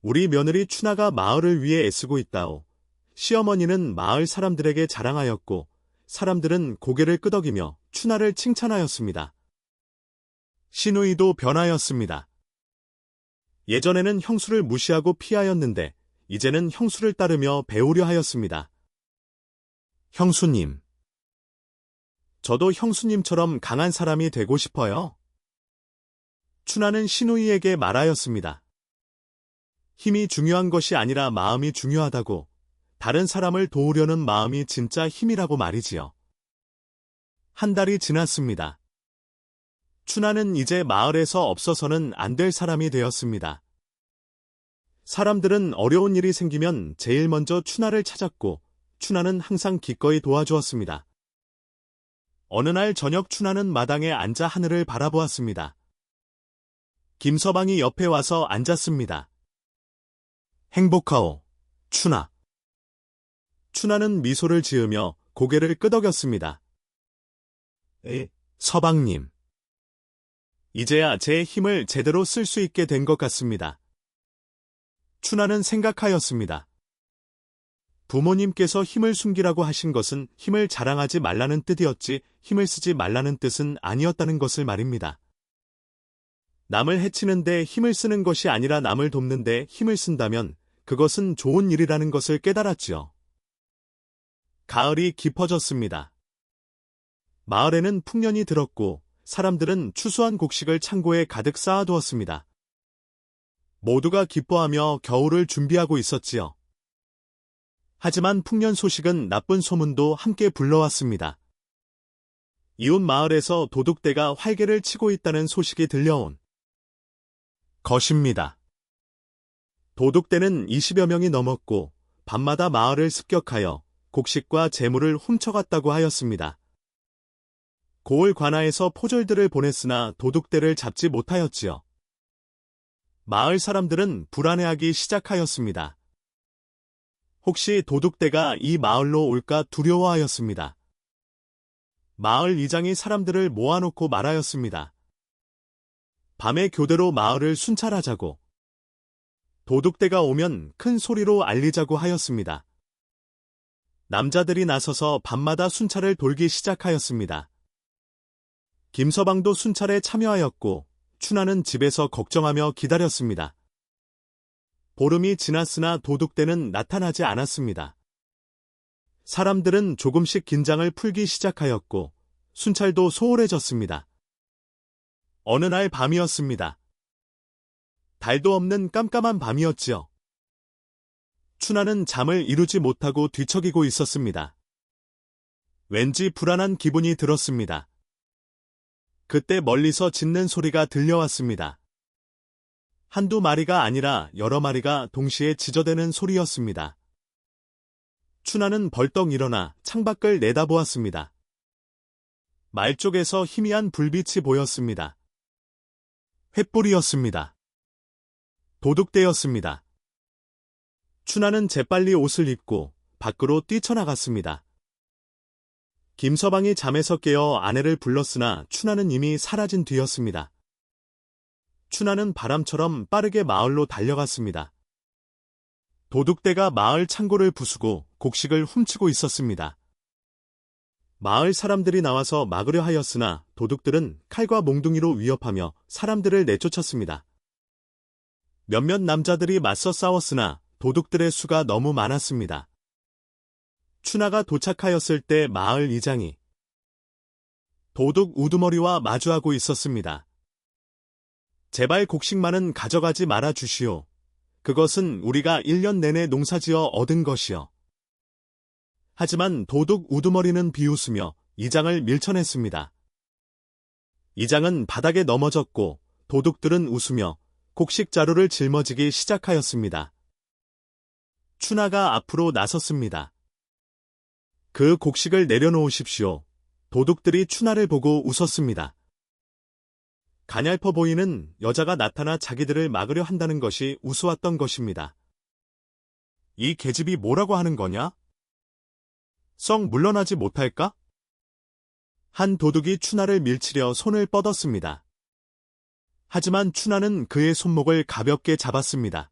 우리 며느리 춘하가 마을을 위해 애쓰고 있다오. 시어머니는 마을 사람들에게 자랑하였고 사람들은 고개를 끄덕이며 춘하를 칭찬하였습니다. 시누이도 변하였습니다. 예전에는 형수를 무시하고 피하였는데 이제는 형수를 따르며 배우려 하였습니다. 형수님. 저도 형수님처럼 강한 사람이 되고 싶어요. 춘하는 시누이에게 말하였습니다. 힘이 중요한 것이 아니라 마음이 중요하다고, 다른 사람을 도우려는 마음이 진짜 힘이라고 말이지요. 한 달이 지났습니다. 춘하는 이제 마을에서 없어서는 안 될 사람이 되었습니다. 사람들은 어려운 일이 생기면 제일 먼저 춘하를 찾았고, 춘하는 항상 기꺼이 도와주었습니다. 어느 날 저녁 춘하는 마당에 앉아 하늘을 바라보았습니다. 김서방이 옆에 와서 앉았습니다. 행복하오, 춘하. 춘하는 미소를 지으며 고개를 끄덕였습니다. 서방님. 이제야 제 힘을 제대로 쓸 수 있게 된 것 같습니다. 춘하는 생각하였습니다. 부모님께서 힘을 숨기라고 하신 것은 힘을 자랑하지 말라는 뜻이었지 힘을 쓰지 말라는 뜻은 아니었다는 것을 말입니다. 남을 해치는데 힘을 쓰는 것이 아니라 남을 돕는데 힘을 쓴다면 그것은 좋은 일이라는 것을 깨달았지요. 가을이 깊어졌습니다. 마을에는 풍년이 들었고 사람들은 추수한 곡식을 창고에 가득 쌓아두었습니다. 모두가 기뻐하며 겨울을 준비하고 있었지요. 하지만 풍년 소식은 나쁜 소문도 함께 불러왔습니다. 이웃 마을에서 도둑대가 활개를 치고 있다는 소식이 들려온 것입니다. 도둑대는 20여 명이 넘었고 밤마다 마을을 습격하여 곡식과 재물을 훔쳐갔다고 하였습니다. 고을 관아에서 포졸들을 보냈으나 도둑대를 잡지 못하였지요. 마을 사람들은 불안해하기 시작하였습니다. 혹시 도둑대가 이 마을로 올까 두려워하였습니다. 마을 이장이 사람들을 모아놓고 말하였습니다. 밤에 교대로 마을을 순찰하자고. 도둑대가 오면 큰 소리로 알리자고 하였습니다. 남자들이 나서서 밤마다 순찰을 돌기 시작하였습니다. 김서방도 순찰에 참여하였고 춘하는 집에서 걱정하며 기다렸습니다. 보름이 지났으나 도둑대는 나타나지 않았습니다. 사람들은 조금씩 긴장을 풀기 시작하였고 순찰도 소홀해졌습니다. 어느 날 밤이었습니다. 달도 없는 깜깜한 밤이었지요. 춘하는 잠을 이루지 못하고 뒤척이고 있었습니다. 왠지 불안한 기분이 들었습니다. 그때 멀리서 짖는 소리가 들려왔습니다. 한두 마리가 아니라 여러 마리가 동시에 짖어대는 소리였습니다. 춘하는 벌떡 일어나 창밖을 내다보았습니다. 말 쪽에서 희미한 불빛이 보였습니다. 횃불이었습니다. 도둑대였습니다. 춘하는 재빨리 옷을 입고 밖으로 뛰쳐나갔습니다. 김서방이 잠에서 깨어 아내를 불렀으나 춘하는 이미 사라진 뒤였습니다. 춘하는 바람처럼 빠르게 마을로 달려갔습니다. 도둑대가 마을 창고를 부수고 곡식을 훔치고 있었습니다. 마을 사람들이 나와서 막으려 하였으나 도둑들은 칼과 몽둥이로 위협하며 사람들을 내쫓았습니다. 몇몇 남자들이 맞서 싸웠으나 도둑들의 수가 너무 많았습니다. 춘하가 도착하였을 때 마을 이장이 도둑 우두머리와 마주하고 있었습니다. 제발 곡식만은 가져가지 말아 주시오. 그것은 우리가 1년 내내 농사지어 얻은 것이요. 하지만 도둑 우두머리는 비웃으며 이장을 밀쳐냈습니다. 이장은 바닥에 넘어졌고 도둑들은 웃으며 곡식 자루를 짊어지기 시작하였습니다. 춘하가 앞으로 나섰습니다. 그 곡식을 내려놓으십시오. 도둑들이 춘하를 보고 웃었습니다. 가냘퍼 보이는 여자가 나타나 자기들을 막으려 한다는 것이 우스웠던 것입니다. 이 계집이 뭐라고 하는 거냐? 썩 물러나지 못할까? 한 도둑이 춘하를 밀치려 손을 뻗었습니다. 하지만 춘하는 그의 손목을 가볍게 잡았습니다.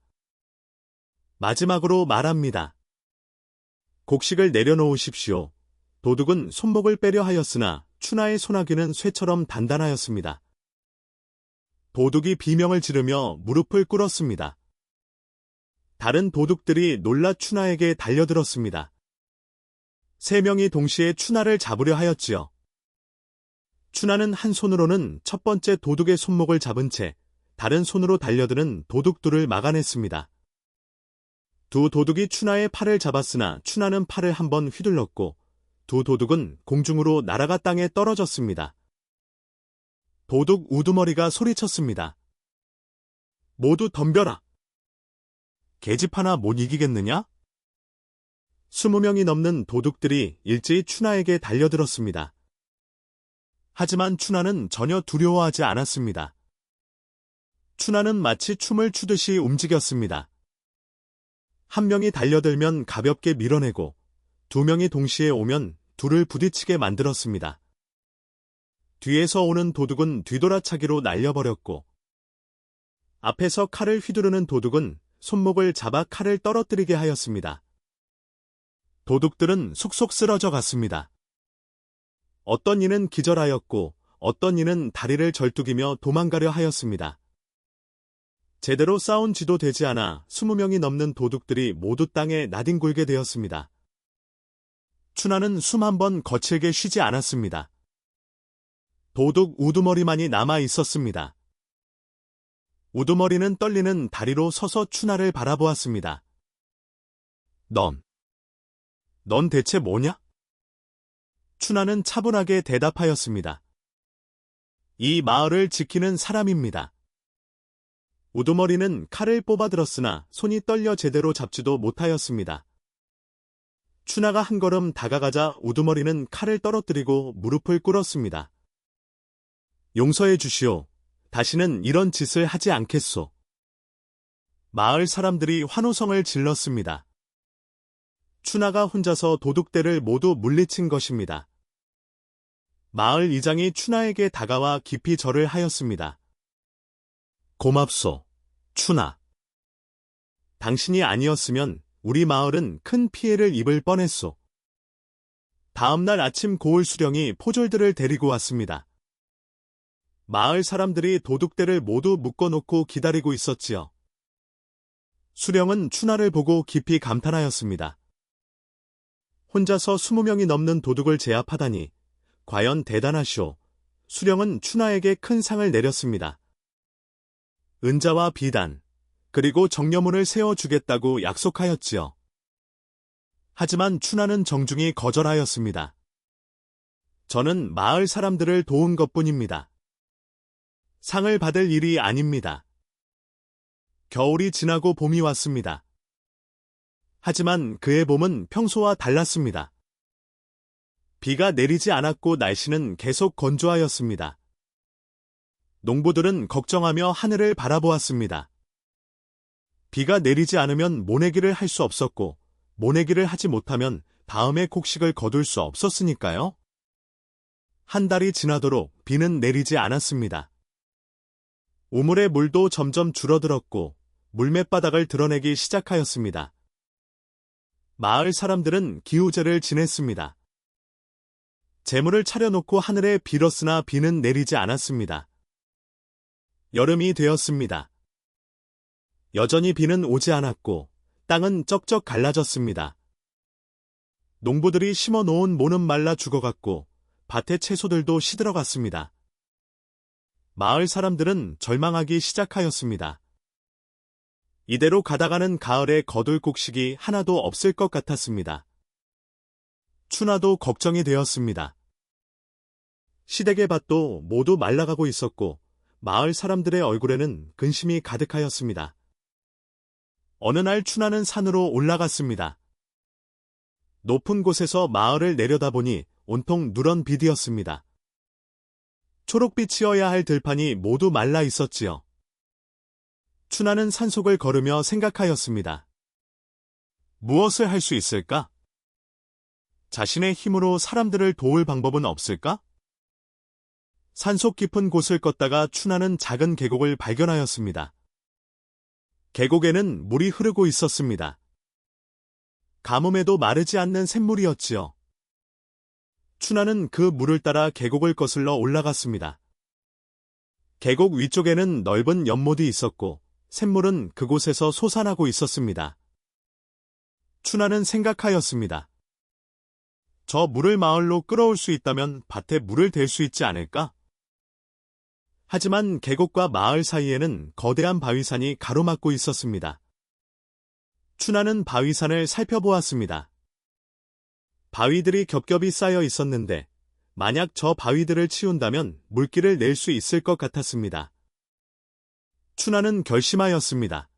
마지막으로 말합니다. 곡식을 내려놓으십시오. 도둑은 손목을 빼려 하였으나 춘하의 손아귀는 쇠처럼 단단하였습니다. 도둑이 비명을 지르며 무릎을 꿇었습니다. 다른 도둑들이 놀라 추나에게 달려들었습니다. 3명이 동시에 추나를 잡으려 하였지요. 추나는 한 손으로는 첫 번째 도둑의 손목을 잡은 채 다른 손으로 달려드는 도둑들을 막아냈습니다. 두 도둑이 추나의 팔을 잡았으나 추나는 팔을 한번 휘둘렀고 두 도둑은 공중으로 날아가 땅에 떨어졌습니다. 도둑 우두머리가 소리쳤습니다. 모두 덤벼라. 계집 하나 못 이기겠느냐? 20명이 넘는 도둑들이 일제히 추나에게 달려들었습니다. 하지만 추나는 전혀 두려워하지 않았습니다. 추나는 마치 춤을 추듯이 움직였습니다. 한 명이 달려들면 가볍게 밀어내고 2명이 동시에 오면 둘을 부딪히게 만들었습니다. 뒤에서 오는 도둑은 뒤돌아차기로 날려버렸고 앞에서 칼을 휘두르는 도둑은 손목을 잡아 칼을 떨어뜨리게 하였습니다. 도둑들은 속속 쓰러져 갔습니다. 어떤 이는 기절하였고 어떤 이는 다리를 절뚝이며 도망가려 하였습니다. 제대로 싸운 지도 되지 않아 20명이 넘는 도둑들이 모두 땅에 나뒹굴게 되었습니다. 추나는 숨 한 번 거칠게 쉬지 않았습니다. 도둑 우두머리만이 남아 있었습니다. 우두머리는 떨리는 다리로 서서 추나를 바라보았습니다. 넌 대체 뭐냐? 추나는 차분하게 대답하였습니다. 이 마을을 지키는 사람입니다. 우두머리는 칼을 뽑아들었으나 손이 떨려 제대로 잡지도 못하였습니다. 추나가 한 걸음 다가가자 우두머리는 칼을 떨어뜨리고 무릎을 꿇었습니다. 용서해 주시오. 다시는 이런 짓을 하지 않겠소. 마을 사람들이 환호성을 질렀습니다. 추나가 혼자서 도둑들을 모두 물리친 것입니다. 마을 이장이 추나에게 다가와 깊이 절을 하였습니다. 고맙소, 추나. 당신이 아니었으면 우리 마을은 큰 피해를 입을 뻔했소. 다음 날 아침 고을 수령이 포졸들을 데리고 왔습니다. 마을 사람들이 도둑들을 모두 묶어놓고 기다리고 있었지요. 수령은 추나를 보고 깊이 감탄하였습니다. 혼자서 20명이 넘는 도둑을 제압하다니 과연 대단하시오. 수령은 추나에게 큰 상을 내렸습니다. 은자와 비단, 그리고 정려문을 세워주겠다고 약속하였지요. 하지만 추나는 정중히 거절하였습니다. 저는 마을 사람들을 도운 것뿐입니다. 상을 받을 일이 아닙니다. 겨울이 지나고 봄이 왔습니다. 하지만 그의 봄은 평소와 달랐습니다. 비가 내리지 않았고 날씨는 계속 건조하였습니다. 농부들은 걱정하며 하늘을 바라보았습니다. 비가 내리지 않으면 모내기를 할 수 없었고 모내기를 하지 못하면 다음에 곡식을 거둘 수 없었으니까요. 한 달이 지나도록 비는 내리지 않았습니다. 우물의 물도 점점 줄어들었고 물맷바닥을 드러내기 시작하였습니다. 마을 사람들은 기우제를 지냈습니다. 재물을 차려놓고 하늘에 빌었으나 비는 내리지 않았습니다. 여름이 되었습니다. 여전히 비는 오지 않았고 땅은 쩍쩍 갈라졌습니다. 농부들이 심어놓은 모는 말라 죽어갔고 밭의 채소들도 시들어갔습니다. 마을 사람들은 절망하기 시작하였습니다. 이대로 가다가는 가을에 거둘 곡식이 하나도 없을 것 같았습니다. 추나도 걱정이 되었습니다. 시댁의 밭도 모두 말라가고 있었고 마을 사람들의 얼굴에는 근심이 가득하였습니다. 어느 날 추나는 산으로 올라갔습니다. 높은 곳에서 마을을 내려다보니 온통 누런 빛이었습니다. 초록빛이어야 할 들판이 모두 말라 있었지요. 추나는 산속을 걸으며 생각하였습니다. 무엇을 할 수 있을까? 자신의 힘으로 사람들을 도울 방법은 없을까? 산속 깊은 곳을 걷다가 추나는 작은 계곡을 발견하였습니다. 계곡에는 물이 흐르고 있었습니다. 가뭄에도 마르지 않는 샘물이었지요. 추나는 그 물을 따라 계곡을 거슬러 올라갔습니다. 계곡 위쪽에는 넓은 연못이 있었고 샘물은 그곳에서 솟아나고 있었습니다. 춘하는 생각하였습니다. 저 물을 마을로 끌어올 수 있다면 밭에 물을 댈 수 있지 않을까? 하지만 계곡과 마을 사이에는 거대한 바위산이 가로막고 있었습니다. 춘하는 바위산을 살펴보았습니다. 바위들이 겹겹이 쌓여 있었는데 만약 저 바위들을 치운다면 물길을 낼 수 있을 것 같았습니다. 춘하는 결심하였습니다.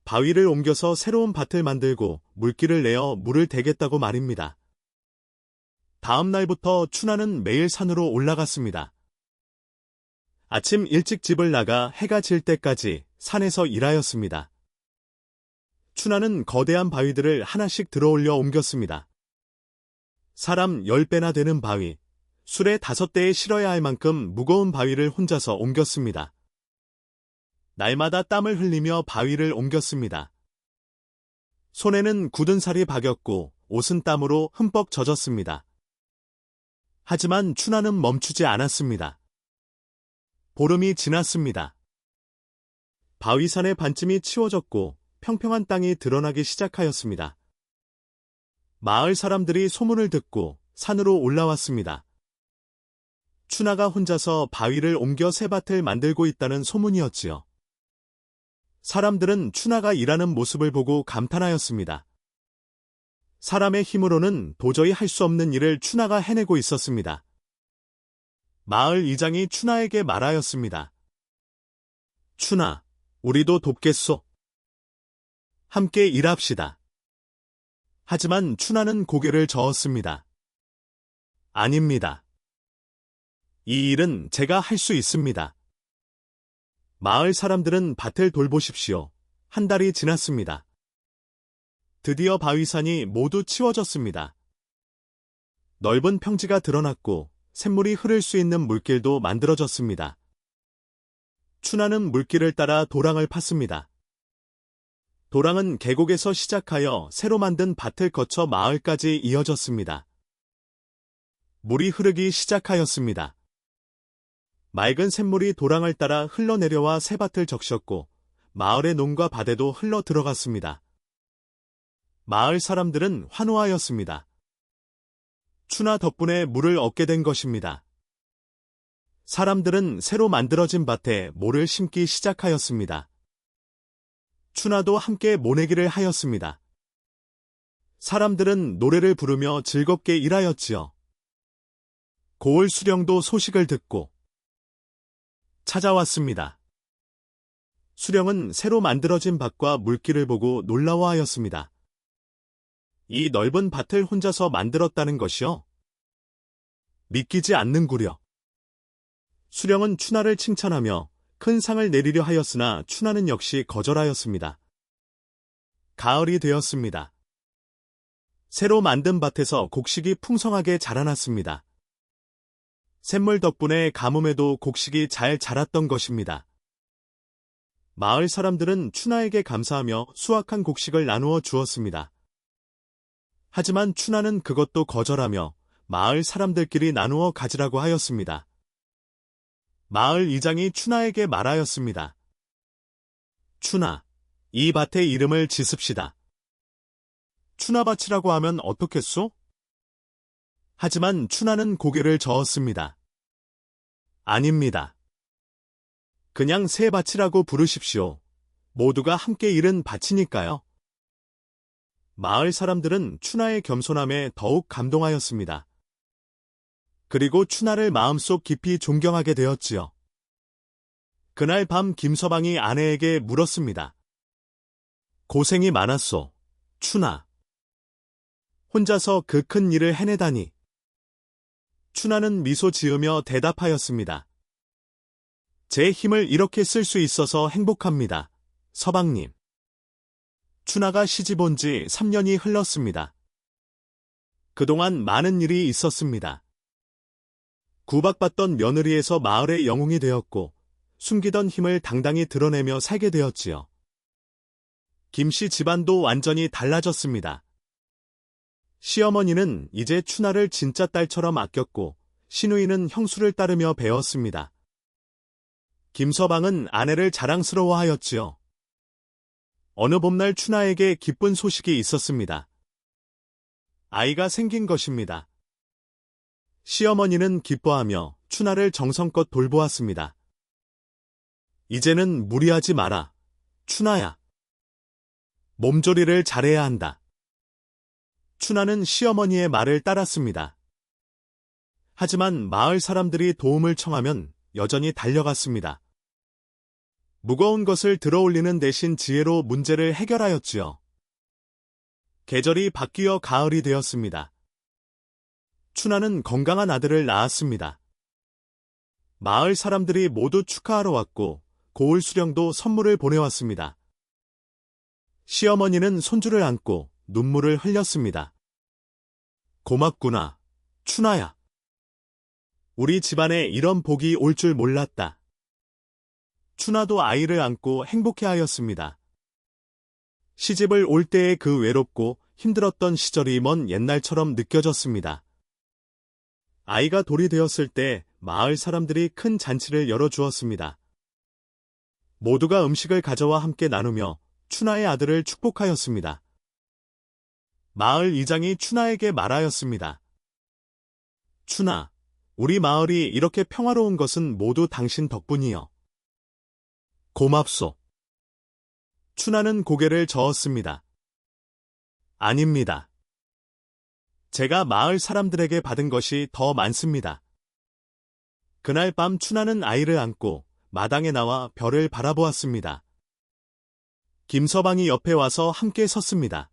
바위를 옮겨서 새로운 밭을 만들고 물길을 내어 물을 대겠다고 말입니다. 다음 날부터 춘하는 매일 산으로 올라갔습니다. 아침 일찍 집을 나가 해가 질 때까지 산에서 일하였습니다. 춘하는 거대한 바위들을 하나씩 들어올려 옮겼습니다. 사람 10배나 되는 바위, 수레 5대에 실어야 할 만큼 무거운 바위를 혼자서 옮겼습니다. 날마다 땀을 흘리며 바위를 옮겼습니다. 손에는 굳은 살이 박였고 옷은 땀으로 흠뻑 젖었습니다. 하지만 춘하는 멈추지 않았습니다. 보름이 지났습니다. 바위산의 반쯤이 치워졌고 평평한 땅이 드러나기 시작하였습니다. 마을 사람들이 소문을 듣고 산으로 올라왔습니다. 춘하가 혼자서 바위를 옮겨 새 밭을 만들고 있다는 소문이었지요. 사람들은 춘하가 일하는 모습을 보고 감탄하였습니다. 사람의 힘으로는 도저히 할 수 없는 일을 춘하가 해내고 있었습니다. 마을 이장이 춘하에게 말하였습니다. 춘하, 우리도 돕겠소. 함께 일합시다. 하지만 춘하는 고개를 저었습니다. 아닙니다. 이 일은 제가 할 수 있습니다. 마을 사람들은 밭을 돌보십시오. 한 달이 지났습니다. 드디어 바위산이 모두 치워졌습니다. 넓은 평지가 드러났고 샘물이 흐를 수 있는 물길도 만들어졌습니다. 춘하는 물길을 따라 도랑을 팠습니다. 도랑은 계곡에서 시작하여 새로 만든 밭을 거쳐 마을까지 이어졌습니다. 물이 흐르기 시작하였습니다. 맑은 샘물이 도랑을 따라 흘러내려와 새밭을 적셨고 마을의 농과 밭에도 흘러 들어갔습니다. 마을 사람들은 환호하였습니다. 춘하 덕분에 물을 얻게 된 것입니다. 사람들은 새로 만들어진 밭에 모를 심기 시작하였습니다. 춘하도 함께 모내기를 하였습니다. 사람들은 노래를 부르며 즐겁게 일하였지요. 고을 수령도 소식을 듣고 찾아왔습니다. 수령은 새로 만들어진 밭과 물길을 보고 놀라워하였습니다. 이 넓은 밭을 혼자서 만들었다는 것이요? 믿기지 않는구려. 수령은 춘하를 칭찬하며 큰 상을 내리려 하였으나 춘하는 역시 거절하였습니다. 가을이 되었습니다. 새로 만든 밭에서 곡식이 풍성하게 자라났습니다. 샘물 덕분에 가뭄에도 곡식이 잘 자랐던 것입니다. 마을 사람들은 춘하에게 감사하며 수확한 곡식을 나누어 주었습니다. 하지만 춘하는 그것도 거절하며 마을 사람들끼리 나누어 가지라고 하였습니다. 마을 이장이 춘하에게 말하였습니다. 춘하, 이 밭의 이름을 짓읍시다. 춘하밭이라고 하면 어떻겠소? 하지만 춘하는 고개를 저었습니다. 아닙니다. 그냥 새 밭이라고 부르십시오. 모두가 함께 일은 밭이니까요. 마을 사람들은 춘하의 겸손함에 더욱 감동하였습니다. 그리고 춘하를 마음속 깊이 존경하게 되었지요. 그날 밤 김서방이 아내에게 물었습니다. 고생이 많았소, 춘하. 혼자서 그 큰 일을 해내다니. 춘하는 미소 지으며 대답하였습니다. 제 힘을 이렇게 쓸 수 있어서 행복합니다, 서방님. 춘하가 시집 온 지 3년이 흘렀습니다. 그동안 많은 일이 있었습니다. 구박받던 며느리에서 마을의 영웅이 되었고 숨기던 힘을 당당히 드러내며 살게 되었지요. 김씨 집안도 완전히 달라졌습니다. 시어머니는 이제 춘하를 진짜 딸처럼 아꼈고 시누이는 형수를 따르며 배웠습니다. 김서방은 아내를 자랑스러워하였지요. 어느 봄날 춘하에게 기쁜 소식이 있었습니다. 아이가 생긴 것입니다. 시어머니는 기뻐하며 춘하를 정성껏 돌보았습니다. 이제는 무리하지 마라, 춘하야. 몸조리를 잘해야 한다. 춘하는 시어머니의 말을 따랐습니다. 하지만 마을 사람들이 도움을 청하면 여전히 달려갔습니다. 무거운 것을 들어올리는 대신 지혜로 문제를 해결하였지요. 계절이 바뀌어 가을이 되었습니다. 춘하는 건강한 아들을 낳았습니다. 마을 사람들이 모두 축하하러 왔고 고을 수령도 선물을 보내왔습니다. 시어머니는 손주를 안고 눈물을 흘렸습니다. 고맙구나, 춘하야. 우리 집안에 이런 복이 올 줄 몰랐다. 춘하도 아이를 안고 행복해하였습니다. 시집을 올 때의 그 외롭고 힘들었던 시절이 먼 옛날처럼 느껴졌습니다. 아이가 돌이 되었을 때 마을 사람들이 큰 잔치를 열어주었습니다. 모두가 음식을 가져와 함께 나누며 춘하의 아들을 축복하였습니다. 마을 이장이 춘하에게 말하였습니다. 춘하, 우리 마을이 이렇게 평화로운 것은 모두 당신 덕분이요. 고맙소. 춘하는 고개를 저었습니다. 아닙니다. 제가 마을 사람들에게 받은 것이 더 많습니다. 그날 밤 춘하는 아이를 안고 마당에 나와 별을 바라보았습니다. 김서방이 옆에 와서 함께 섰습니다.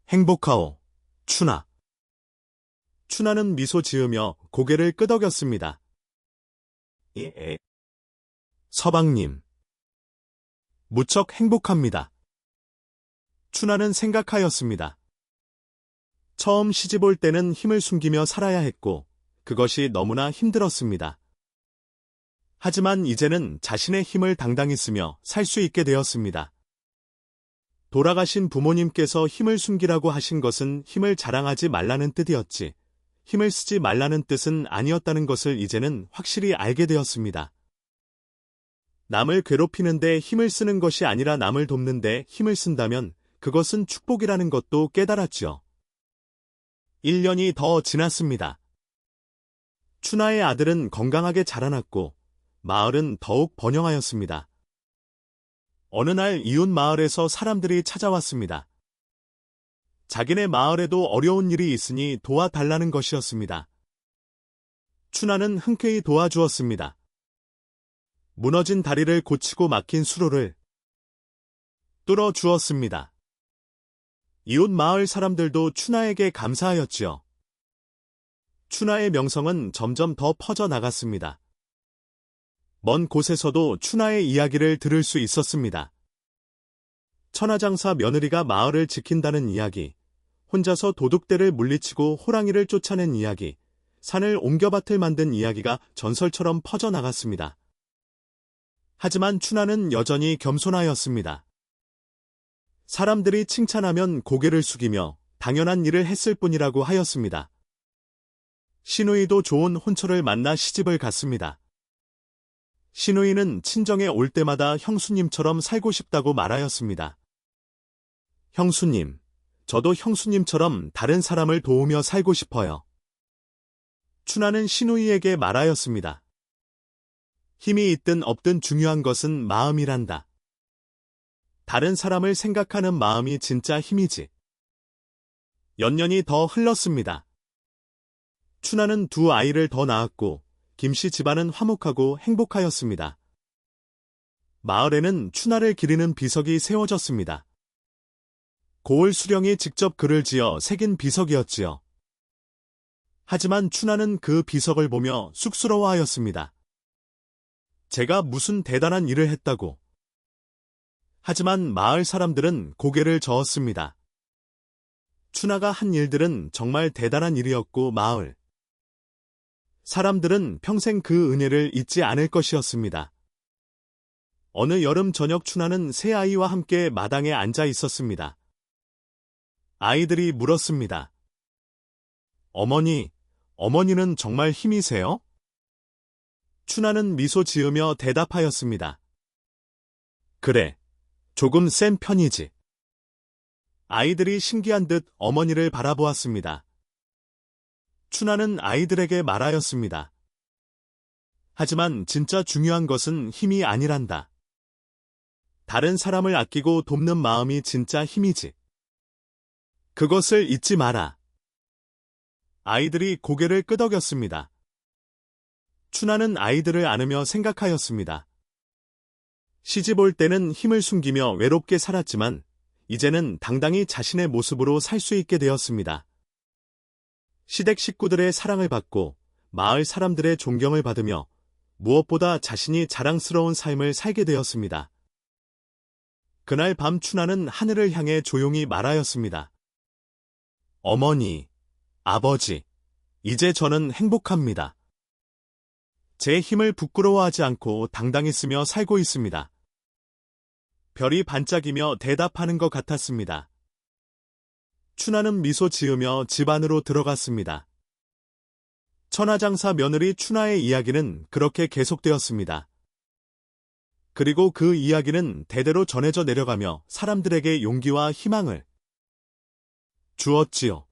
행복하오, 춘하. 춘하는 미소 지으며 고개를 끄덕였습니다. 예. 서방님. 무척 행복합니다. 춘하는 생각하였습니다. 처음 시집 올 때는 힘을 숨기며 살아야 했고 그것이 너무나 힘들었습니다. 하지만 이제는 자신의 힘을 당당히 쓰며 살 수 있게 되었습니다. 돌아가신 부모님께서 힘을 숨기라고 하신 것은 힘을 자랑하지 말라는 뜻이었지, 힘을 쓰지 말라는 뜻은 아니었다는 것을 이제는 확실히 알게 되었습니다. 남을 괴롭히는데 힘을 쓰는 것이 아니라 남을 돕는데 힘을 쓴다면 그것은 축복이라는 것도 깨달았죠. 1년이 더 지났습니다. 춘하의 아들은 건강하게 자라났고 마을은 더욱 번영하였습니다. 어느 날 이웃 마을에서 사람들이 찾아왔습니다. 자기네 마을에도 어려운 일이 있으니 도와달라는 것이었습니다. 춘하는 흔쾌히 도와주었습니다. 무너진 다리를 고치고 막힌 수로를 뚫어주었습니다. 이웃 마을 사람들도 춘하에게 감사하였지요. 춘하의 명성은 점점 더 퍼져나갔습니다. 먼 곳에서도 춘하의 이야기를 들을 수 있었습니다. 천하장사 며느리가 마을을 지킨다는 이야기, 혼자서 도둑대를 물리치고 호랑이를 쫓아낸 이야기, 산을 옮겨밭을 만든 이야기가 전설처럼 퍼져나갔습니다. 하지만 춘하는 여전히 겸손하였습니다. 사람들이 칭찬하면 고개를 숙이며 당연한 일을 했을 뿐이라고 하였습니다. 시누이도 좋은 혼처를 만나 시집을 갔습니다. 시누이는 친정에 올 때마다 형수님처럼 살고 싶다고 말하였습니다. 형수님, 저도 형수님처럼 다른 사람을 도우며 살고 싶어요. 춘하는 시누이에게 말하였습니다. 힘이 있든 없든 중요한 것은 마음이란다. 다른 사람을 생각하는 마음이 진짜 힘이지. 연년이 더 흘렀습니다. 춘하는 2 아이를 더 낳았고 김씨 집안은 화목하고 행복하였습니다. 마을에는 춘하를 기리는 비석이 세워졌습니다. 고을 수령이 직접 글을 지어 새긴 비석이었지요. 하지만 춘하는 그 비석을 보며 쑥스러워하였습니다. 제가 무슨 대단한 일을 했다고. 하지만 마을 사람들은 고개를 저었습니다. 춘하가 한 일들은 정말 대단한 일이었고 마을 사람들은 평생 그 은혜를 잊지 않을 것이었습니다. 어느 여름 저녁 춘하는 새 아이와 함께 마당에 앉아 있었습니다. 아이들이 물었습니다. 어머니, 어머니는 정말 힘이세요? 춘하는 미소 지으며 대답하였습니다. 그래, 조금 센 편이지. 아이들이 신기한 듯 어머니를 바라보았습니다. 춘하는 아이들에게 말하였습니다. 하지만 진짜 중요한 것은 힘이 아니란다. 다른 사람을 아끼고 돕는 마음이 진짜 힘이지. 그것을 잊지 마라. 아이들이 고개를 끄덕였습니다. 춘하는 아이들을 안으며 생각하였습니다. 시집 올 때는 힘을 숨기며 외롭게 살았지만 이제는 당당히 자신의 모습으로 살 수 있게 되었습니다. 시댁 식구들의 사랑을 받고 마을 사람들의 존경을 받으며 무엇보다 자신이 자랑스러운 삶을 살게 되었습니다. 그날 밤 춘하는 하늘을 향해 조용히 말하였습니다. 어머니, 아버지, 이제 저는 행복합니다. 제 힘을 부끄러워하지 않고 당당히 쓰며 살고 있습니다. 별이 반짝이며 대답하는 것 같았습니다. 춘하는 미소 지으며 집 안으로 들어갔습니다. 천하장사 며느리 춘하의 이야기는 그렇게 계속되었습니다. 그리고 그 이야기는 대대로 전해져 내려가며 사람들에게 용기와 희망을 주었지요.